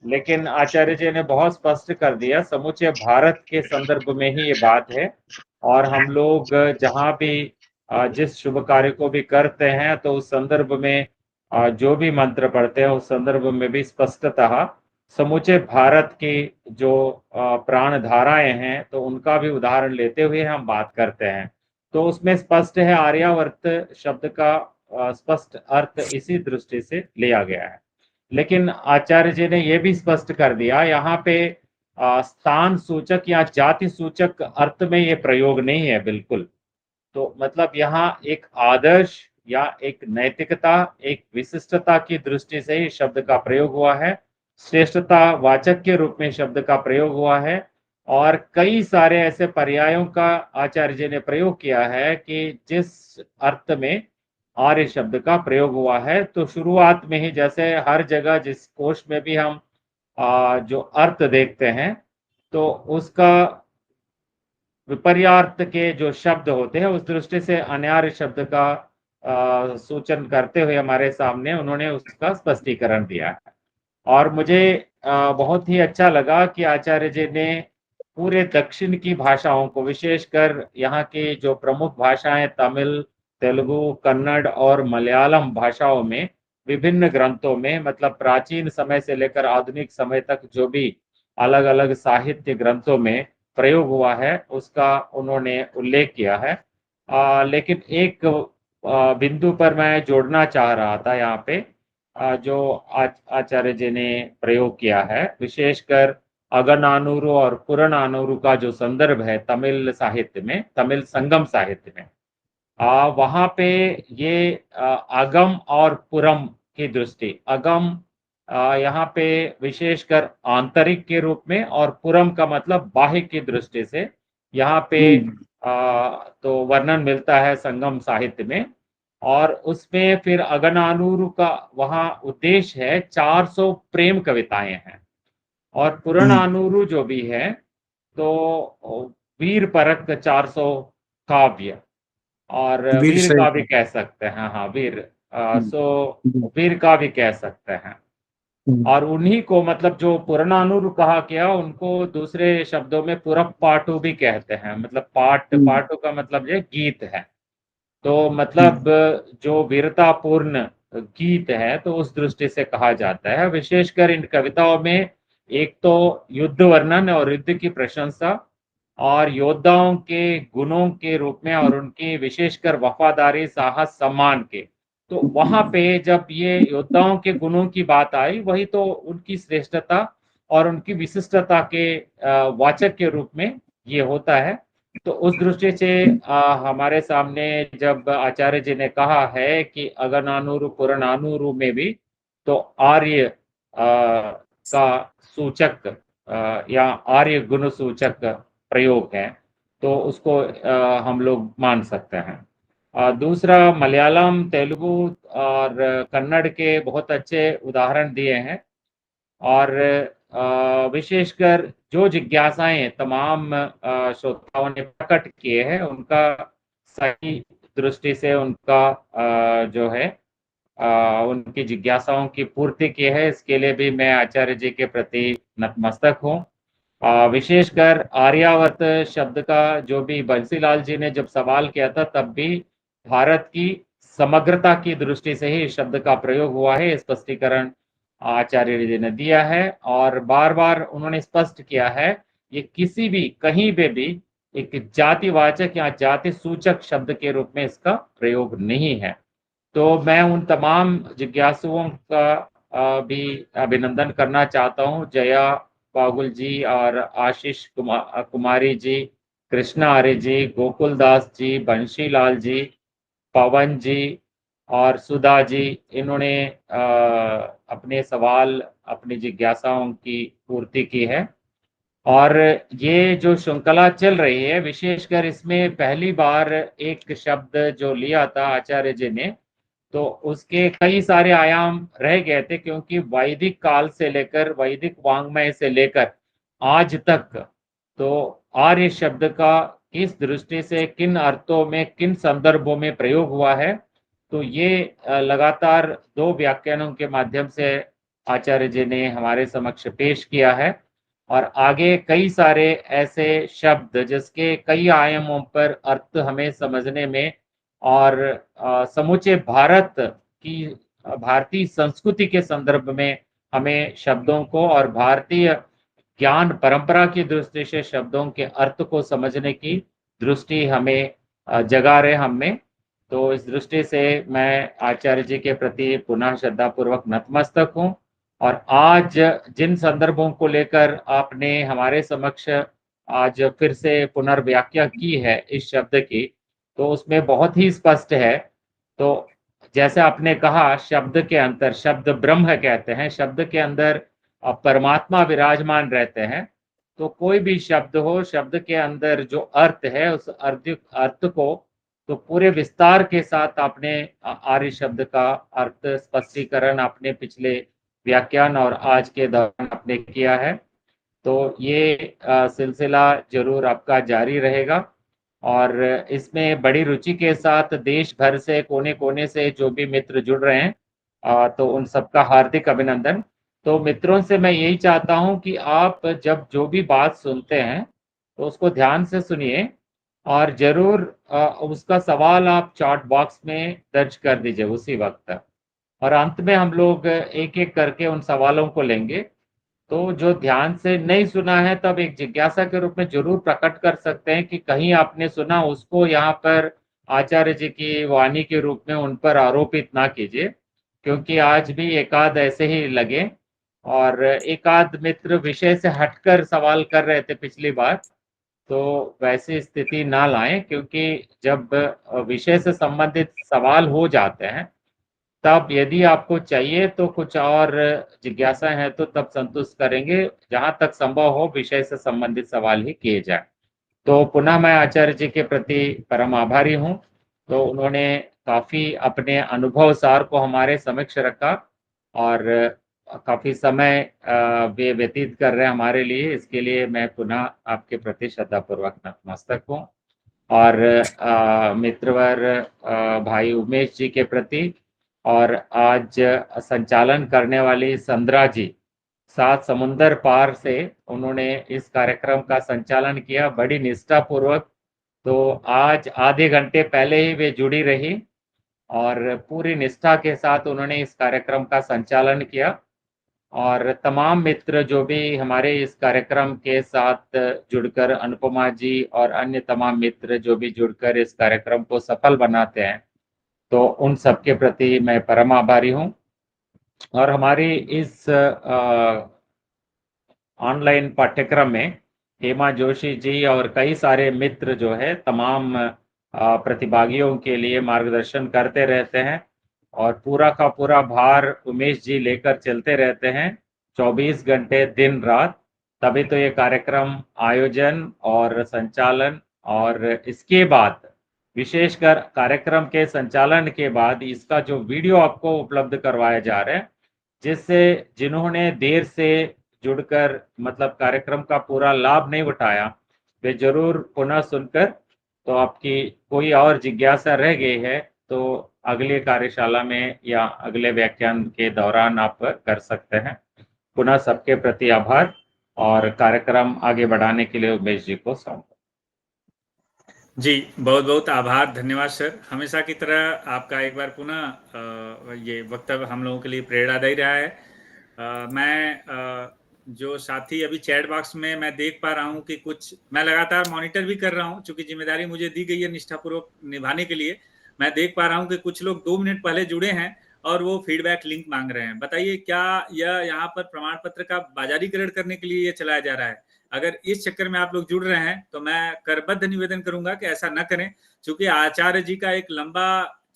लेकिन आचार्य जी ने बहुत स्पष्ट कर दिया समूचे भारत के संदर्भ में ही ये बात है। और हम लोग जहाँ भी जिस शुभ कार्य को भी करते हैं तो उस संदर्भ में जो भी मंत्र पढ़ते हैं उस संदर्भ में भी स्पष्टतः समूचे भारत की जो प्राण धाराएं हैं तो उनका भी उदाहरण लेते हुए हम बात करते हैं। तो उसमें स्पष्ट है आर्यावर्त शब्द का स्पष्ट अर्थ इसी दृष्टि से लिया गया है। लेकिन आचार्य जी ने यह भी स्पष्ट कर दिया यहाँ पे स्थान सूचक या जाति सूचक अर्थ में ये प्रयोग नहीं है बिल्कुल। तो मतलब यहाँ एक आदर्श या एक नैतिकता, एक विशिष्टता की दृष्टि से ही शब्द का प्रयोग हुआ है, श्रेष्ठता वाचक के रूप में शब्द का प्रयोग हुआ है, और कई सारे ऐसे पर्यायों का आचार्य जी ने प्रयोग किया है कि जिस अर्थ में आर्य शब्द का प्रयोग हुआ है। तो शुरुआत में ही जैसे हर जगह जिस कोश में भी हम जो अर्थ देखते हैं तो उसका विपर्यार्थ के जो शब्द होते हैं उस दृष्टि से अनार्य शब्द का सूचन करते हुए हमारे सामने उन्होंने उसका स्पष्टीकरण दिया है। और मुझे बहुत ही अच्छा लगा कि आचार्य जी ने पूरे दक्षिण की भाषाओं को, विशेषकर यहाँ की जो प्रमुख भाषाएं तमिल, तेलुगु, कन्नड़ और मलयालम भाषाओं में विभिन्न ग्रंथों में, मतलब प्राचीन समय से लेकर आधुनिक समय तक जो भी अलग अलग साहित्य ग्रंथों में प्रयोग हुआ है उसका उन्होंने उल्लेख किया है। लेकिन एक बिंदु पर मैं जोड़ना चाह रहा था यहाँ पे, जो आचार्य जी ने प्रयोग किया है, विशेषकर अगनानूरू और पुरनानूरू का जो संदर्भ है तमिल साहित्य में, तमिल संगम साहित्य में, वहां पे ये अगम और पुरम की दृष्टि, अगम यहाँ पे विशेषकर आंतरिक के रूप में और पुरम का मतलब बाह्य की दृष्टि से यहाँ पे तो वर्णन मिलता है संगम साहित्य में। और उसमें फिर अगनानूरू का वहाँ उद्देश्य है 400 प्रेम कविताएं हैं, और पुरनानूरू जो भी है तो वीर परक 400 काव्य और वीर का भी कह सकते हैं, हाँ वीर, सो वीर का भी कह सकते हैं। और उन्हीं को मतलब जो पुरनानूरू कहा गया उनको दूसरे शब्दों में पुरप पाटू भी कहते हैं, मतलब पाटू का मतलब ये गीत है। तो मतलब जो वीरतापूर्ण गीत है तो उस दृष्टि से कहा जाता है। विशेषकर इन कविताओं में एक तो युद्ध वर्णन और युद्ध की प्रशंसा और योद्धाओं के गुणों के रूप में और उनकी विशेषकर वफादारी, साहस, सम्मान के, तो वहां पे जब ये योद्धाओं के गुणों की बात आई वही तो उनकी श्रेष्ठता और उनकी विशिष्टता के वाचक के रूप में ये होता है। तो उस दृष्टि से हमारे सामने जब आचार्य जी ने कहा है कि अगनानूरू पुरनानूरू में भी तो आर्य का सूचक या आर्य गुण सूचक प्रयोग है, तो उसको हम लोग मान सकते हैं। दूसरा, मलयालम, तेलुगु और कन्नड़ के बहुत अच्छे उदाहरण दिए हैं, और विशेषकर जो जिज्ञासाएं तमाम श्रोताओं ने प्रकट किए हैं उनका सही दृष्टि से उनका जो है उनकी जिज्ञासाओं की पूर्ति की है, इसके लिए भी मैं आचार्य जी के प्रति नतमस्तक हूँ। विशेषकर आर्यावर्त शब्द का जो भी बंसीलाल जी ने जब सवाल किया था तब भी भारत की समग्रता की दृष्टि से ही शब्द का प्रयोग हुआ है, स्पष्टीकरण आचार्य जी ने दिया है। और बार बार उन्होंने स्पष्ट किया है ये किसी भी कहीं पे भी एक जातिवाचक या जाति सूचक शब्द के रूप में इसका प्रयोग नहीं है। तो मैं उन तमाम जिज्ञासुओं का भी अभिनंदन करना चाहता हूँ, जया बागुल जी और आशीष कुमारी जी, कृष्णा आर्य जी, गोकुल दास जी, बंशीलाल जी, पवन जी और सुधा जी, इन्होंने अपने सवाल, अपनी जिज्ञासाओं की पूर्ति की है। और ये जो श्रृंखला चल रही है, विशेषकर इसमें पहली बार एक शब्द जो लिया था आचार्य जी ने, तो उसके कई सारे आयाम रह गए थे, क्योंकि वैदिक काल से लेकर, वैदिक वांग्मय से लेकर आज तक तो आर्य शब्द का किस दृष्टि से, किन अर्थों में, किन संदर्भों में प्रयोग हुआ है, तो ये लगातार 2 व्याख्यानों के माध्यम से आचार्य जी ने हमारे समक्ष पेश किया है। और आगे कई सारे ऐसे शब्द जिसके कई आयामों पर अर्थ हमें समझने में और समूचे भारत की, भारतीय संस्कृति के संदर्भ में हमें शब्दों को और भारतीय ज्ञान परंपरा की दृष्टि से शब्दों के अर्थ को समझने की दृष्टि हमें जगा रहे हम में। तो इस दृष्टि से मैं आचार्य जी के प्रति पुनः श्रद्धापूर्वक नतमस्तक हूँ और आज जिन संदर्भों को लेकर आपने हमारे समक्ष आज फिर से पुनर्व्याख्या की है इस शब्द की, तो उसमें बहुत ही स्पष्ट है। तो जैसे आपने कहा, शब्द के अंदर, शब्द ब्रह्म कहते हैं, शब्द के अंदर परमात्मा विराजमान रहते हैं। तो कोई भी शब्द हो, शब्द के अंदर जो अर्थ है, उस अर्थ को तो पूरे विस्तार के साथ आपने आर्य शब्द का अर्थ स्पष्टीकरण आपने पिछले व्याख्यान और आज के दौरान आपने किया है। तो ये सिलसिला जरूर आपका जारी रहेगा और इसमें बड़ी रुचि के साथ देश भर से, कोने कोने से जो भी मित्र जुड़ रहे हैं, तो उन सबका हार्दिक अभिनंदन। तो मित्रों से मैं यही चाहता हूं कि आप जब जो भी बात सुनते हैं तो उसको ध्यान से सुनिए और जरूर उसका सवाल आप चैट बॉक्स में दर्ज कर दीजिए उसी वक्त, और अंत में हम लोग एक एक करके उन सवालों को लेंगे। तो जो ध्यान से नहीं सुना है, तब एक जिज्ञासा के रूप में जरूर प्रकट कर सकते हैं कि कहीं आपने सुना, उसको यहाँ पर आचार्य जी की वाणी के रूप में उन पर आरोपित ना कीजिए, क्योंकि आज भी एकाध ऐसे ही लगे और एकाध मित्र विषय से हटकर सवाल कर रहे थे पिछली बार। तो वैसी स्थिति ना लाएं, क्योंकि जब विषय से संबंधित सवाल हो जाते हैं तब यदि आपको चाहिए तो कुछ और जिज्ञासा है तो तब संतुष्ट करेंगे। जहां तक संभव हो विषय से संबंधित सवाल ही किए जाए। तो पुनः मैं आचार्य जी के प्रति परम आभारी हूं। तो उन्होंने काफी अपने अनुभव सार को हमारे समक्ष रखा और काफी समय वे व्यतीत कर रहे हैं हमारे लिए। इसके लिए मैं पुनः आपके प्रति श्रद्धापूर्वक नतमस्तक हूँ। और मित्रवर भाई उमेश जी के प्रति, और आज संचालन करने वाली संद्रा जी, 7 समुंदर पार से उन्होंने इस कार्यक्रम का संचालन किया बड़ी निष्ठा पूर्वक। तो आज आधे घंटे पहले ही वे जुड़ी रही और पूरी निष्ठा के साथ उन्होंने इस कार्यक्रम का संचालन किया। और तमाम मित्र जो भी हमारे इस कार्यक्रम के साथ जुड़कर, अनुपमा जी और अन्य तमाम मित्र जो भी जुड़कर इस कार्यक्रम को सफल बनाते हैं, तो उन सबके प्रति मैं परम आभारी हूं। और हमारी इस ऑनलाइन पाठ्यक्रम में हेमा जोशी जी और कई सारे मित्र जो है तमाम प्रतिभागियों के लिए मार्गदर्शन करते रहते हैं और पूरा का पूरा भार उमेश जी लेकर चलते रहते हैं 24 घंटे दिन रात। तभी तो ये कार्यक्रम आयोजन और संचालन, और इसके बाद विशेषकर कार्यक्रम के संचालन के बाद इसका जो वीडियो आपको उपलब्ध करवाया जा रहा है, जिससे जिन्होंने देर से जुड़कर मतलब कार्यक्रम का पूरा लाभ नहीं उठाया, वे जरूर पुनः सुनकर, तो आपकी कोई और जिज्ञासा रह गई है तो अगले कार्यशाला में या अगले व्याख्यान के दौरान आप कर सकते हैं। पुनः सबके प्रति आभार और कार्यक्रम आगे बढ़ाने के लिए उमेश जी को सौंप। जी बहुत बहुत आभार, धन्यवाद सर। हमेशा की तरह आपका एक बार पुनः ये वक्तव्य हम लोगों के लिए प्रेरणादायी रहा है। मैं जो साथी अभी चैट बॉक्स में मैं देख पा रहा हूं कि कुछ, मैं लगातार मॉनिटर भी कर रहा हूं चूंकि जिम्मेदारी मुझे दी गई है निष्ठापूर्वक निभाने के लिए। मैं देख पा रहा हूं कि कुछ लोग 2 मिनट पहले जुड़े हैं और वो फीडबैक लिंक मांग रहे हैं। बताइए क्या यह यहाँ पर प्रमाण पत्र का बाजारीकरण करने के लिए ये चलाया जा रहा है? अगर इस चक्कर में आप लोग जुड़ रहे हैं तो मैं करबद्ध निवेदन करूंगा कि ऐसा न करें, क्योंकि आचार्य जी का एक लंबा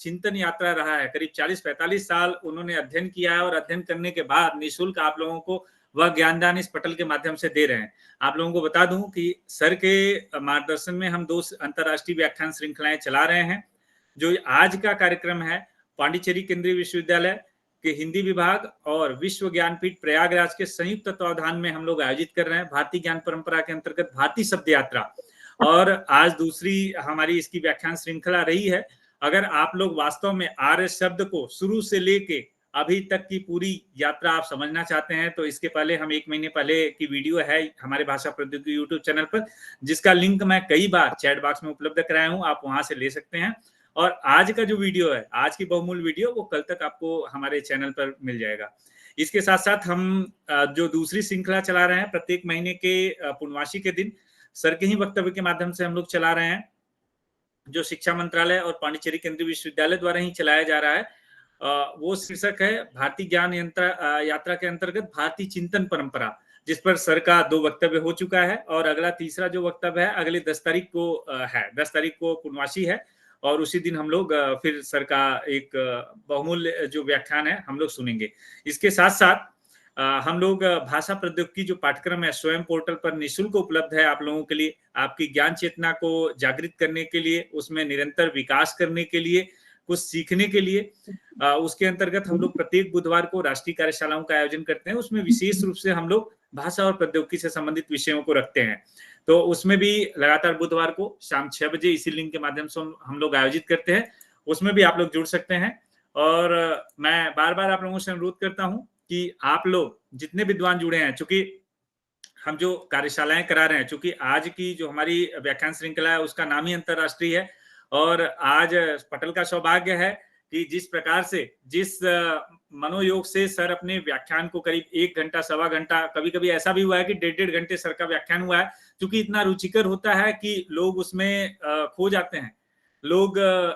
चिंतन यात्रा रहा है। करीब 40-45 साल उन्होंने अध्ययन किया है और अध्ययन करने के बाद निःशुल्क आप लोगों को वह ज्ञानदान इस पटल के माध्यम से दे रहे हैं। आप लोगों को बता दूं कि सर के मार्गदर्शन में हम 2 अंतर्राष्ट्रीय व्याख्यान श्रृंखलाएं चला रहे हैं। जो आज का कार्यक्रम है पांडिचेरी केंद्रीय विश्वविद्यालय के हिंदी विभाग और विश्व ज्ञानपीठ प्रयागराज के संयुक्त तत्वावधान में हम लोग आयोजित कर रहे हैं, भारतीय ज्ञान परंपरा के अंतर्गत भारतीय शब्द यात्रा। और आज दूसरी हमारी इसकी व्याख्यान श्रृंखला रही है। अगर आप लोग वास्तव में आर्य शब्द को शुरू से लेके अभी तक की पूरी यात्रा आप समझना चाहते हैं तो इसके पहले हम 1 महीने पहले की वीडियो है हमारे भाषा प्रौद्योगिकी यूट्यूब चैनल पर, जिसका लिंक मैं कई बार चैट बॉक्स में उपलब्ध कराया हूं, आप वहां से ले सकते हैं। और आज का जो वीडियो है, आज की बहुमूल्य वीडियो, वो कल तक आपको हमारे चैनल पर मिल जाएगा। इसके साथ साथ हम जो दूसरी श्रृंखला चला रहे हैं प्रत्येक महीने के पूर्णमासी के दिन सर के ही वक्तव्य के माध्यम से हम लोग चला रहे हैं, जो शिक्षा मंत्रालय और पांडिचेरी केंद्रीय विश्वविद्यालय द्वारा ही चलाया जा रहा है। वो शीर्षक है भारतीय ज्ञान यात्रा के अंतर्गत भारतीय चिंतन परंपरा, जिस पर सर का 2 वक्तव्य हो चुका है और अगला तीसरा जो वक्तव्य है अगली 10 तारीख को है। 10 तारीख को पूर्णवासी है और उसी दिन हम लोग फिर सर का एक बहुमूल्य जो व्याख्यान है हम लोग सुनेंगे। इसके साथ साथ हम लोग भाषा प्रौद्योगिकी जो पाठ्यक्रम है स्वयं पोर्टल पर निःशुल्क उपलब्ध है आप लोगों के लिए, आपकी ज्ञान चेतना को जागृत करने के लिए, उसमें निरंतर विकास करने के लिए, कुछ सीखने के लिए। उसके अंतर्गत हम लोग प्रत्येक बुधवार को राष्ट्रीय कार्यशालाओं का आयोजन करते हैं। उसमें विशेष रूप से हम लोग भाषा और प्रौद्योगिकी से संबंधित विषयों को रखते हैं। तो उसमें भी लगातार बुधवार को शाम 6 बजे इसी लिंक के माध्यम से हम लोग आयोजित करते हैं। उसमें भी आप लोग जुड़ सकते हैं। और मैं बार बार आप लोगों से अनुरोध करता हूं कि आप लोग जितने विद्वान जुड़े हैं, चूंकि हम जो कार्यशालाएं करा रहे हैं, चूंकि आज की जो हमारी व्याख्यान श्रृंखला है उसका नाम ही अंतरराष्ट्रीय है और आज पटल का सौभाग्य है कि जिस प्रकार से जिस मनोयोग से सर अपने व्याख्यान को करीब 1 घंटा सवा घंटा, कभी कभी ऐसा भी हुआ है कि 1.5 घंटे सर का व्याख्यान हुआ है, क्योंकि इतना रुचिकर होता है कि लोग उसमें खो जाते हैं। लोग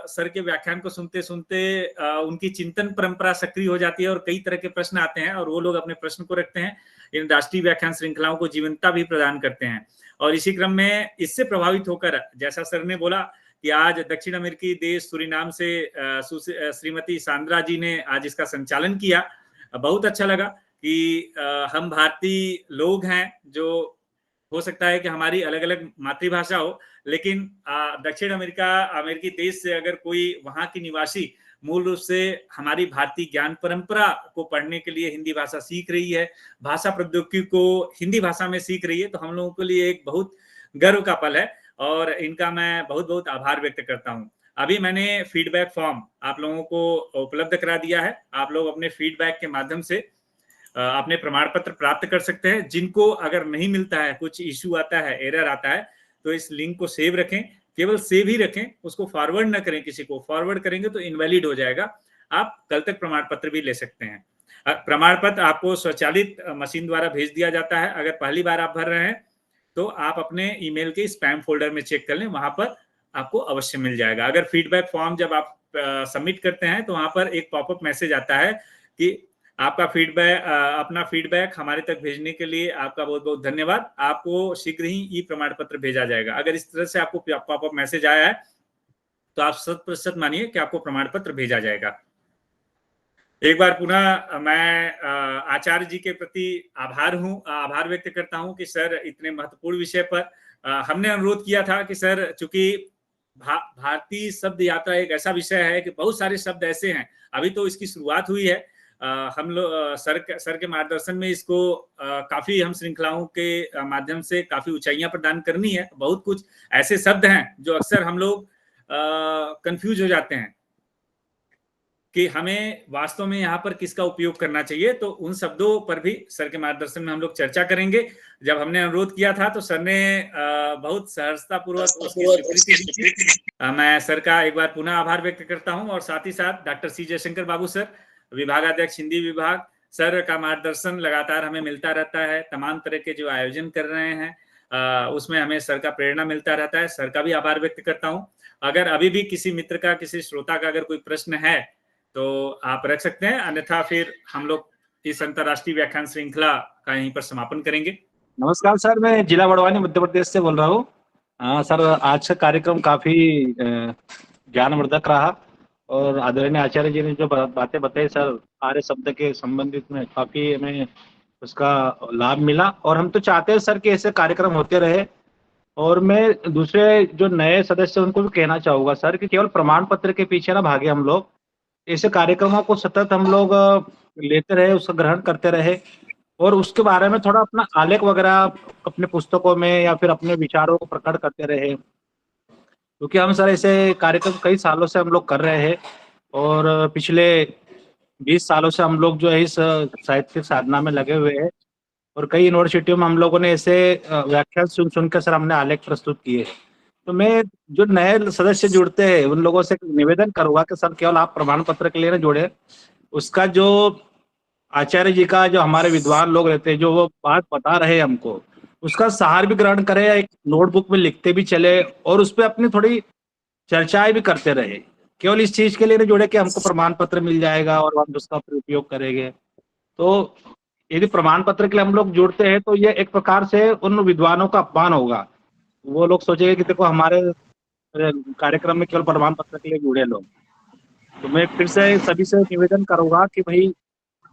सर के व्याख्यान को सुनते सुनते उनकी चिंतन परंपरा सक्रिय हो जाती है और कई तरह के प्रश्न आते हैं और वो लोग अपने प्रश्न को रखते हैं। इन राष्ट्रीय व्याख्यान श्रृंखलाओं को जीवंतता भी प्रदान करते हैं। और इसी क्रम में इससे प्रभावित होकर, जैसा सर ने बोला कि आज दक्षिण अमेरिकी देश सूरीनाम से श्रीमती सांद्रा जी ने आज इसका संचालन किया। बहुत अच्छा लगा कि हम भारतीय लोग हैं, जो हो सकता है कि हमारी अलग अलग मातृभाषा हो, लेकिन दक्षिण अमेरिकी देश से अगर कोई वहां की निवासी मूल रूप से हमारी भारतीय ज्ञान परंपरा को पढ़ने के लिए हिंदी भाषा सीख रही है, भाषा प्रौद्योगिकी को हिंदी भाषा में सीख रही है, तो हम लोगों के लिए एक बहुत गर्व का पल है और इनका मैं बहुत बहुत आभार व्यक्त करता हूं। अभी मैंने फीडबैक फॉर्म आप लोगों को उपलब्ध करा दिया है। आप लोग अपने फीडबैक के माध्यम से अपने प्रमाण पत्र प्राप्त कर सकते हैं। जिनको अगर नहीं मिलता है, कुछ इश्यू आता है, एरर आता है, तो इस लिंक को सेव रखें, केवल सेव ही रखें, उसको फॉरवर्ड ना करें। किसी को फॉरवर्ड करेंगे तो इनवैलिड हो जाएगा। आप कल तक प्रमाण पत्र भी ले सकते हैं। प्रमाण पत्र आपको स्वचालित मशीन द्वारा भेज दिया जाता है। अगर पहली बार आप भर रहे हैं तो आप अपने ईमेल के स्पैम फोल्डर में चेक कर लें, वहां पर आपको अवश्य मिल जाएगा। अगर फीडबैक फॉर्म जब आप सबमिट करते हैं तो वहां पर एक पॉपअप मैसेज आता है कि आपका फीडबैक, अपना फीडबैक हमारे तक भेजने के लिए आपका बहुत बहुत धन्यवाद, आपको शीघ्र ही ई प्रमाण पत्र भेजा जाएगा। अगर इस तरह से आपको पॉपअप मैसेज आया है तो आप 100% मानिए कि आपको प्रमाण पत्र भेजा जाएगा। एक बार पुनः मैं आचार्य जी के प्रति आभार व्यक्त करता हूं कि सर इतने महत्वपूर्ण विषय पर हमने अनुरोध किया था कि सर, चूंकि भारतीय शब्द यात्रा एक ऐसा विषय है कि बहुत सारे शब्द ऐसे हैं, अभी तो इसकी शुरुआत हुई है। हम लोग सर के मार्गदर्शन में इसको काफी हम श्रृंखलाओं के माध्यम से काफी ऊंचाइयां प्रदान करनी है। बहुत कुछ ऐसे शब्द हैं जो अक्सर हम लोग कंफ्यूज हो जाते हैं कि हमें वास्तव में यहाँ पर किसका उपयोग करना चाहिए। तो उन शब्दों पर भी सर के मार्गदर्शन में हम लोग चर्चा करेंगे। जब हमने अनुरोध किया था तो सर ने बहुत सहजतापूर्वक उसकी स्वीकृति दी। मैं सर का एक बार पुनः आभार व्यक्त करता हूं और साथ ही साथ डॉक्टर सी जयशंकर बाबू सर, विभागाध्यक्ष हिंदी विभाग, सर का मार्गदर्शन लगातार हमें मिलता रहता है। तमाम तरह के जो आयोजन कर रहे हैं उसमें हमें सर का प्रेरणा मिलता रहता है। सर का भी आभार व्यक्त करता हूं। अगर अभी भी किसी मित्र का, किसी श्रोता का अगर कोई प्रश्न है तो आप रख सकते हैं, अन्यथा फिर हम लोग इस अंतर्राष्ट्रीय व्याख्यान श्रृंखला का यहीं पर समापन करेंगे। नमस्कार सर, मैं जिला बड़वानी मध्य प्रदेश से बोल रहा हूँ। सर, आज का कार्यक्रम काफी ज्ञानवर्धक रहा और आदरणीय आचार्य जी ने जो बातें बताई सर, आर्य शब्द के संबंधित में काफी हमें उसका लाभ मिला और हम तो चाहते हैं सर कि ऐसे कार्यक्रम होते रहे। और मैं दूसरे जो नए सदस्य उनको भी कहना चाहूंगा सर कि केवल प्रमाण पत्र के पीछे ना भागे हम लोग, ऐसे कार्यक्रमों को सतत हम लोग लेते रहे, उसका ग्रहण करते रहे और उसके बारे में थोड़ा अपना आलेख वगैरह अपने पुस्तकों में या फिर अपने विचारों को प्रकट करते रहे, क्योंकि हम सर ऐसे कार्यक्रम कई सालों से हम लोग कर रहे हैं और पिछले 20 सालों से हम लोग जो है इस साहित्यिक साधना में लगे हुए हैं और कई यूनिवर्सिटियों में हम लोगों ने ऐसे व्याख्यान सुनकर सर हमने आलेख प्रस्तुत किए। तो मैं जो नए सदस्य जुड़ते हैं उन लोगों से निवेदन करूंगा कि सर केवल आप प्रमाण पत्र के लिए ना जुड़े, उसका जो आचार्य जी का जो हमारे विद्वान लोग रहते हैं जो वो बात बता रहे हैं हमको, उसका सहार भी ग्रहण करें, एक नोटबुक में लिखते भी चले और उस पर अपनी थोड़ी चर्चाएं भी करते रहे। केवल इस चीज के लिए नहीं जुड़े कि हमको प्रमाण पत्र मिल जाएगा और हम उसका उपयोग करेंगे। तो यदि प्रमाण पत्र के लिए हम लोग जुड़ते हैं तो ये एक प्रकार से उन विद्वानों का अपमान होगा। वो लोग सोचेंगे कि देखो हमारे कार्यक्रम में केवल प्रमाण पत्र के लिए जुड़े लोग। तो मैं फिर से सभी से निवेदन करूंगा कि भाई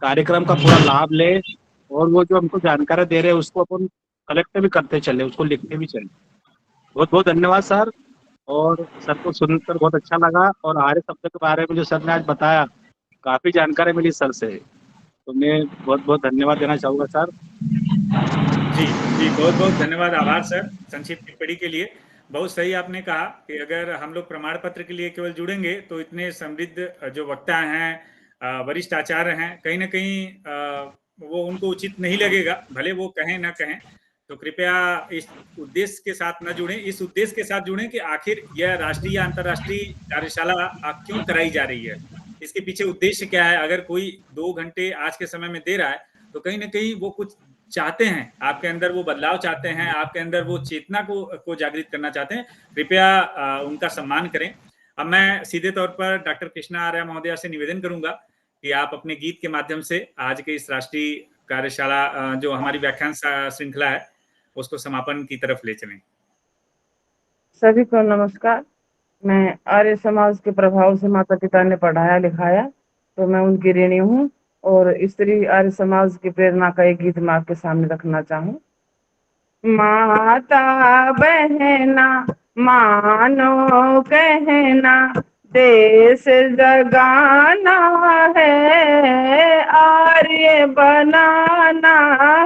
कार्यक्रम का पूरा लाभ ले और वो जो हमको जानकारी दे रहे हैं उसको अपन कलेक्ट भी करते चले, उसको लिखते भी चले। बहुत बहुत धन्यवाद सर। और सर को सुनकर बहुत अच्छा लगा और आर्य शब्द के बारे में जो सर ने आज बताया काफी जानकारी मिली सर से, तो मैं बहुत बहुत धन्यवाद देना चाहूंगा सर। जी जी, बहुत बहुत धन्यवाद, आभार सर संक्षिप्त टिप्पणी के लिए। बहुत सही आपने कहा कि अगर हम लोग प्रमाण पत्र के लिए केवल जुड़ेंगे तो इतने समृद्ध जो वक्ता हैं, वरिष्ठ आचार्य हैं, कहीं ना कहीं वो उनको उचित नहीं लगेगा, भले वो कहें ना कहें। तो कृपया इस उद्देश्य के साथ न जुड़ें, इस उद्देश्य के साथ जुड़ें कि आखिर यह राष्ट्रीय या अंतर्राष्ट्रीय कार्यशाला क्यों कराई जा रही है, इसके पीछे उद्देश्य क्या है। अगर कोई 2 घंटे आज के समय में दे रहा है तो कहीं ना कहीं वो कुछ चाहते हैं, आपके अंदर वो बदलाव चाहते हैं, आपके अंदर वो चेतना को जागृत करना चाहते हैं। कृपया उनका सम्मान करें। अब मैं सीधे तौर पर डॉक्टर कृष्णा आर्य महोदया से निवेदन करूंगा कि आप अपने गीत के माध्यम से आज के इस राष्ट्रीय कार्यशाला जो हमारी व्याख्यान श्रृंखला है उसको समापन की तरफ ले चलें। सभी को नमस्कार। मैं आर्य समाज के प्रभाव से माता पिता ने पढ़ाया लिखाया तो मैं उनकी ऋणी हूँ और स्त्री आर्य समाज की प्रेरणा का एक गीत मैं आपके सामने रखना चाहूँ। माता बहना मानो कहना देश जगाना है, आर्य बनाना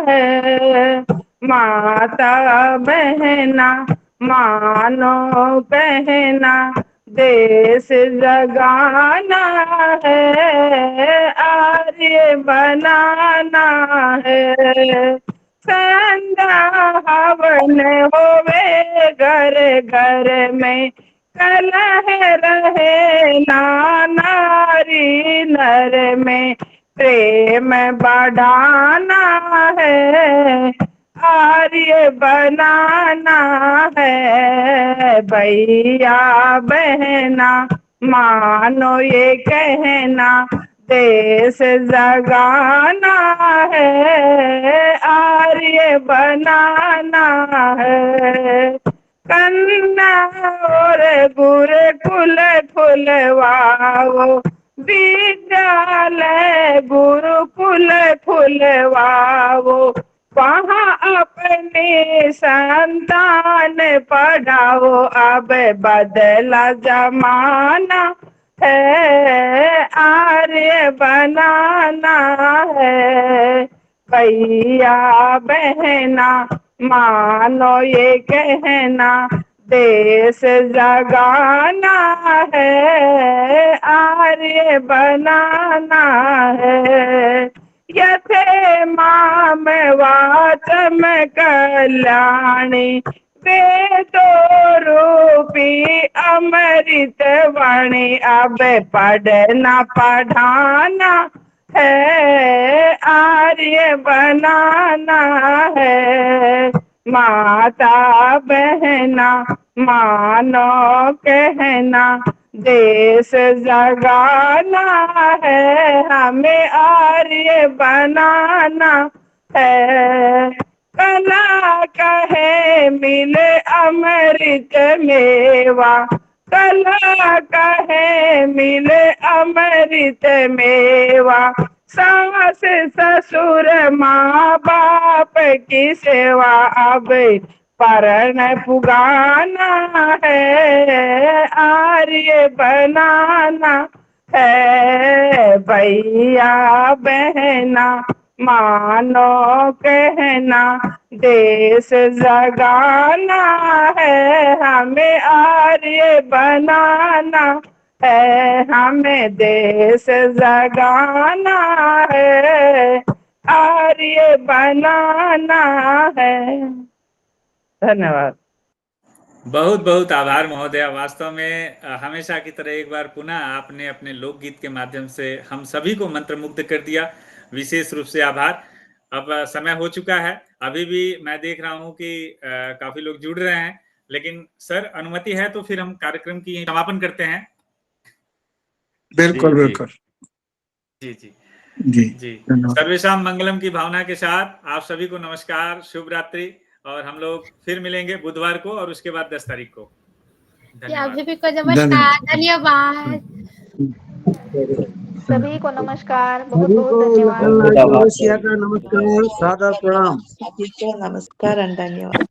है। माता बहना मानो कहना देश जगाना है, आर्य बनाना है। संध्या हवन होवे घर घर में, कलह रहे ना नारी नर में, प्रेम बढ़ाना है, आर्य बनाना है। भैया बहना मानो ये कहना देश जगाना है, आर्य बनाना है। कन्या और गुरुकुल खुलवाओ, विद्यालय गुरुकुल खुलवाओ, वहाँ अपने संतान पढ़ाओ। अब बदला जमाना है, आर्य बनाना है। भैया बहना मानो ये कहना देश जगाना है, आर्य बनाना है। यथे माम वाचम कल्याणी, वेदो रूपी अमृत वाणी, अब पढ़ना पढ़ाना है, आर्य बनाना है। माता बहना मानो कहना देश जगाना है, हमें आर्य बनाना है। कला कहे मिले अमृत मेवा, कला कहे मिले अमृत मेवा, सास ससुर माँ बाप की सेवा, अब परण पुगाना है, आर्य बनाना है। भैया बहना मानो कहना देश जगाना है, हमें आर्य बनाना है, हमें देश जगाना है, आर्य बनाना है। धन्यवाद। बहुत बहुत आभार महोदया। वास्तव में हमेशा की तरह एक बार पुनः आपने अपने लोकगीत के माध्यम से हम सभी को मंत्रमुग्ध कर दिया, विशेष रूप से आभार। अब समय हो चुका है, अभी भी मैं देख रहा हूं कि काफी लोग जुड़ रहे हैं, लेकिन सर अनुमति है तो फिर हम कार्यक्रम की समापन करते हैं। बिल्कुल जी, जी। बिल्कुल जी जी जी जी। धन्यवाद। सर्वेशाम मंगलम की भावना के साथ आप सभी को नमस्कार, शुभ रात्रि, और हम लोग फिर मिलेंगे बुधवार को और उसके बाद 10 तारीख को। जी, धन्यवाद। आप सभी को नमस्कार, धन्यवाद। सभी को नमस्कार, बहुत सभी बहुत को धन्यवाद। नकल लाल चौरसिया का नमस्कार, सादर प्रणाम। सभी को नमस्कार और धन्यवाद।